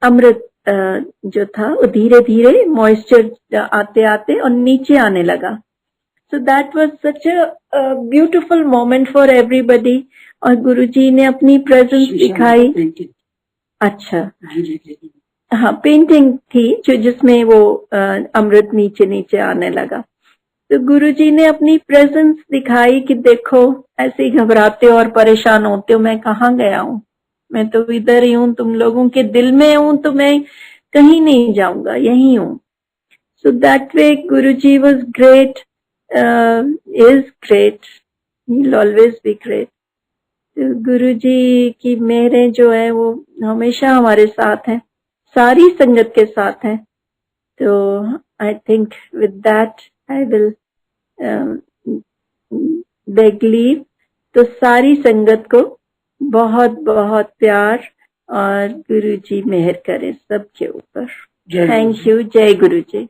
अमृत जो था वो धीरे धीरे मॉइस्चर आते आते और नीचे आने लगा। So that was such a beautiful moment for everybody। और गुरुजी ने अपनी प्रेजेंस दिखाई। अच्छा, हाँ, पेंटिंग थी जो जिसमें वो अमृत नीचे नीचे आने लगा। तो गुरुजी ने अपनी प्रेजेंस दिखाई कि देखो ऐसे ही घबराते हो और परेशान होते हो, मैं कहाँ गया हूँ, मैं तो इधर ही हूँ, तुम लोगों के दिल में हूँ, तो मैं कहीं नहीं जाऊंगा, यही हूँ. So that way Guruji was great, is great, he'll always be great. तो गुरुजी की मेहरें जो है वो हमेशा हमारे साथ हैं, सारी संगत के साथ हैं. तो I think with that I will beg leave. तो सारी संगत को बहुत बहुत प्यार और गुरुजी मेहर करें सबके ऊपर. जय थैंक यू. जय गुरुजी.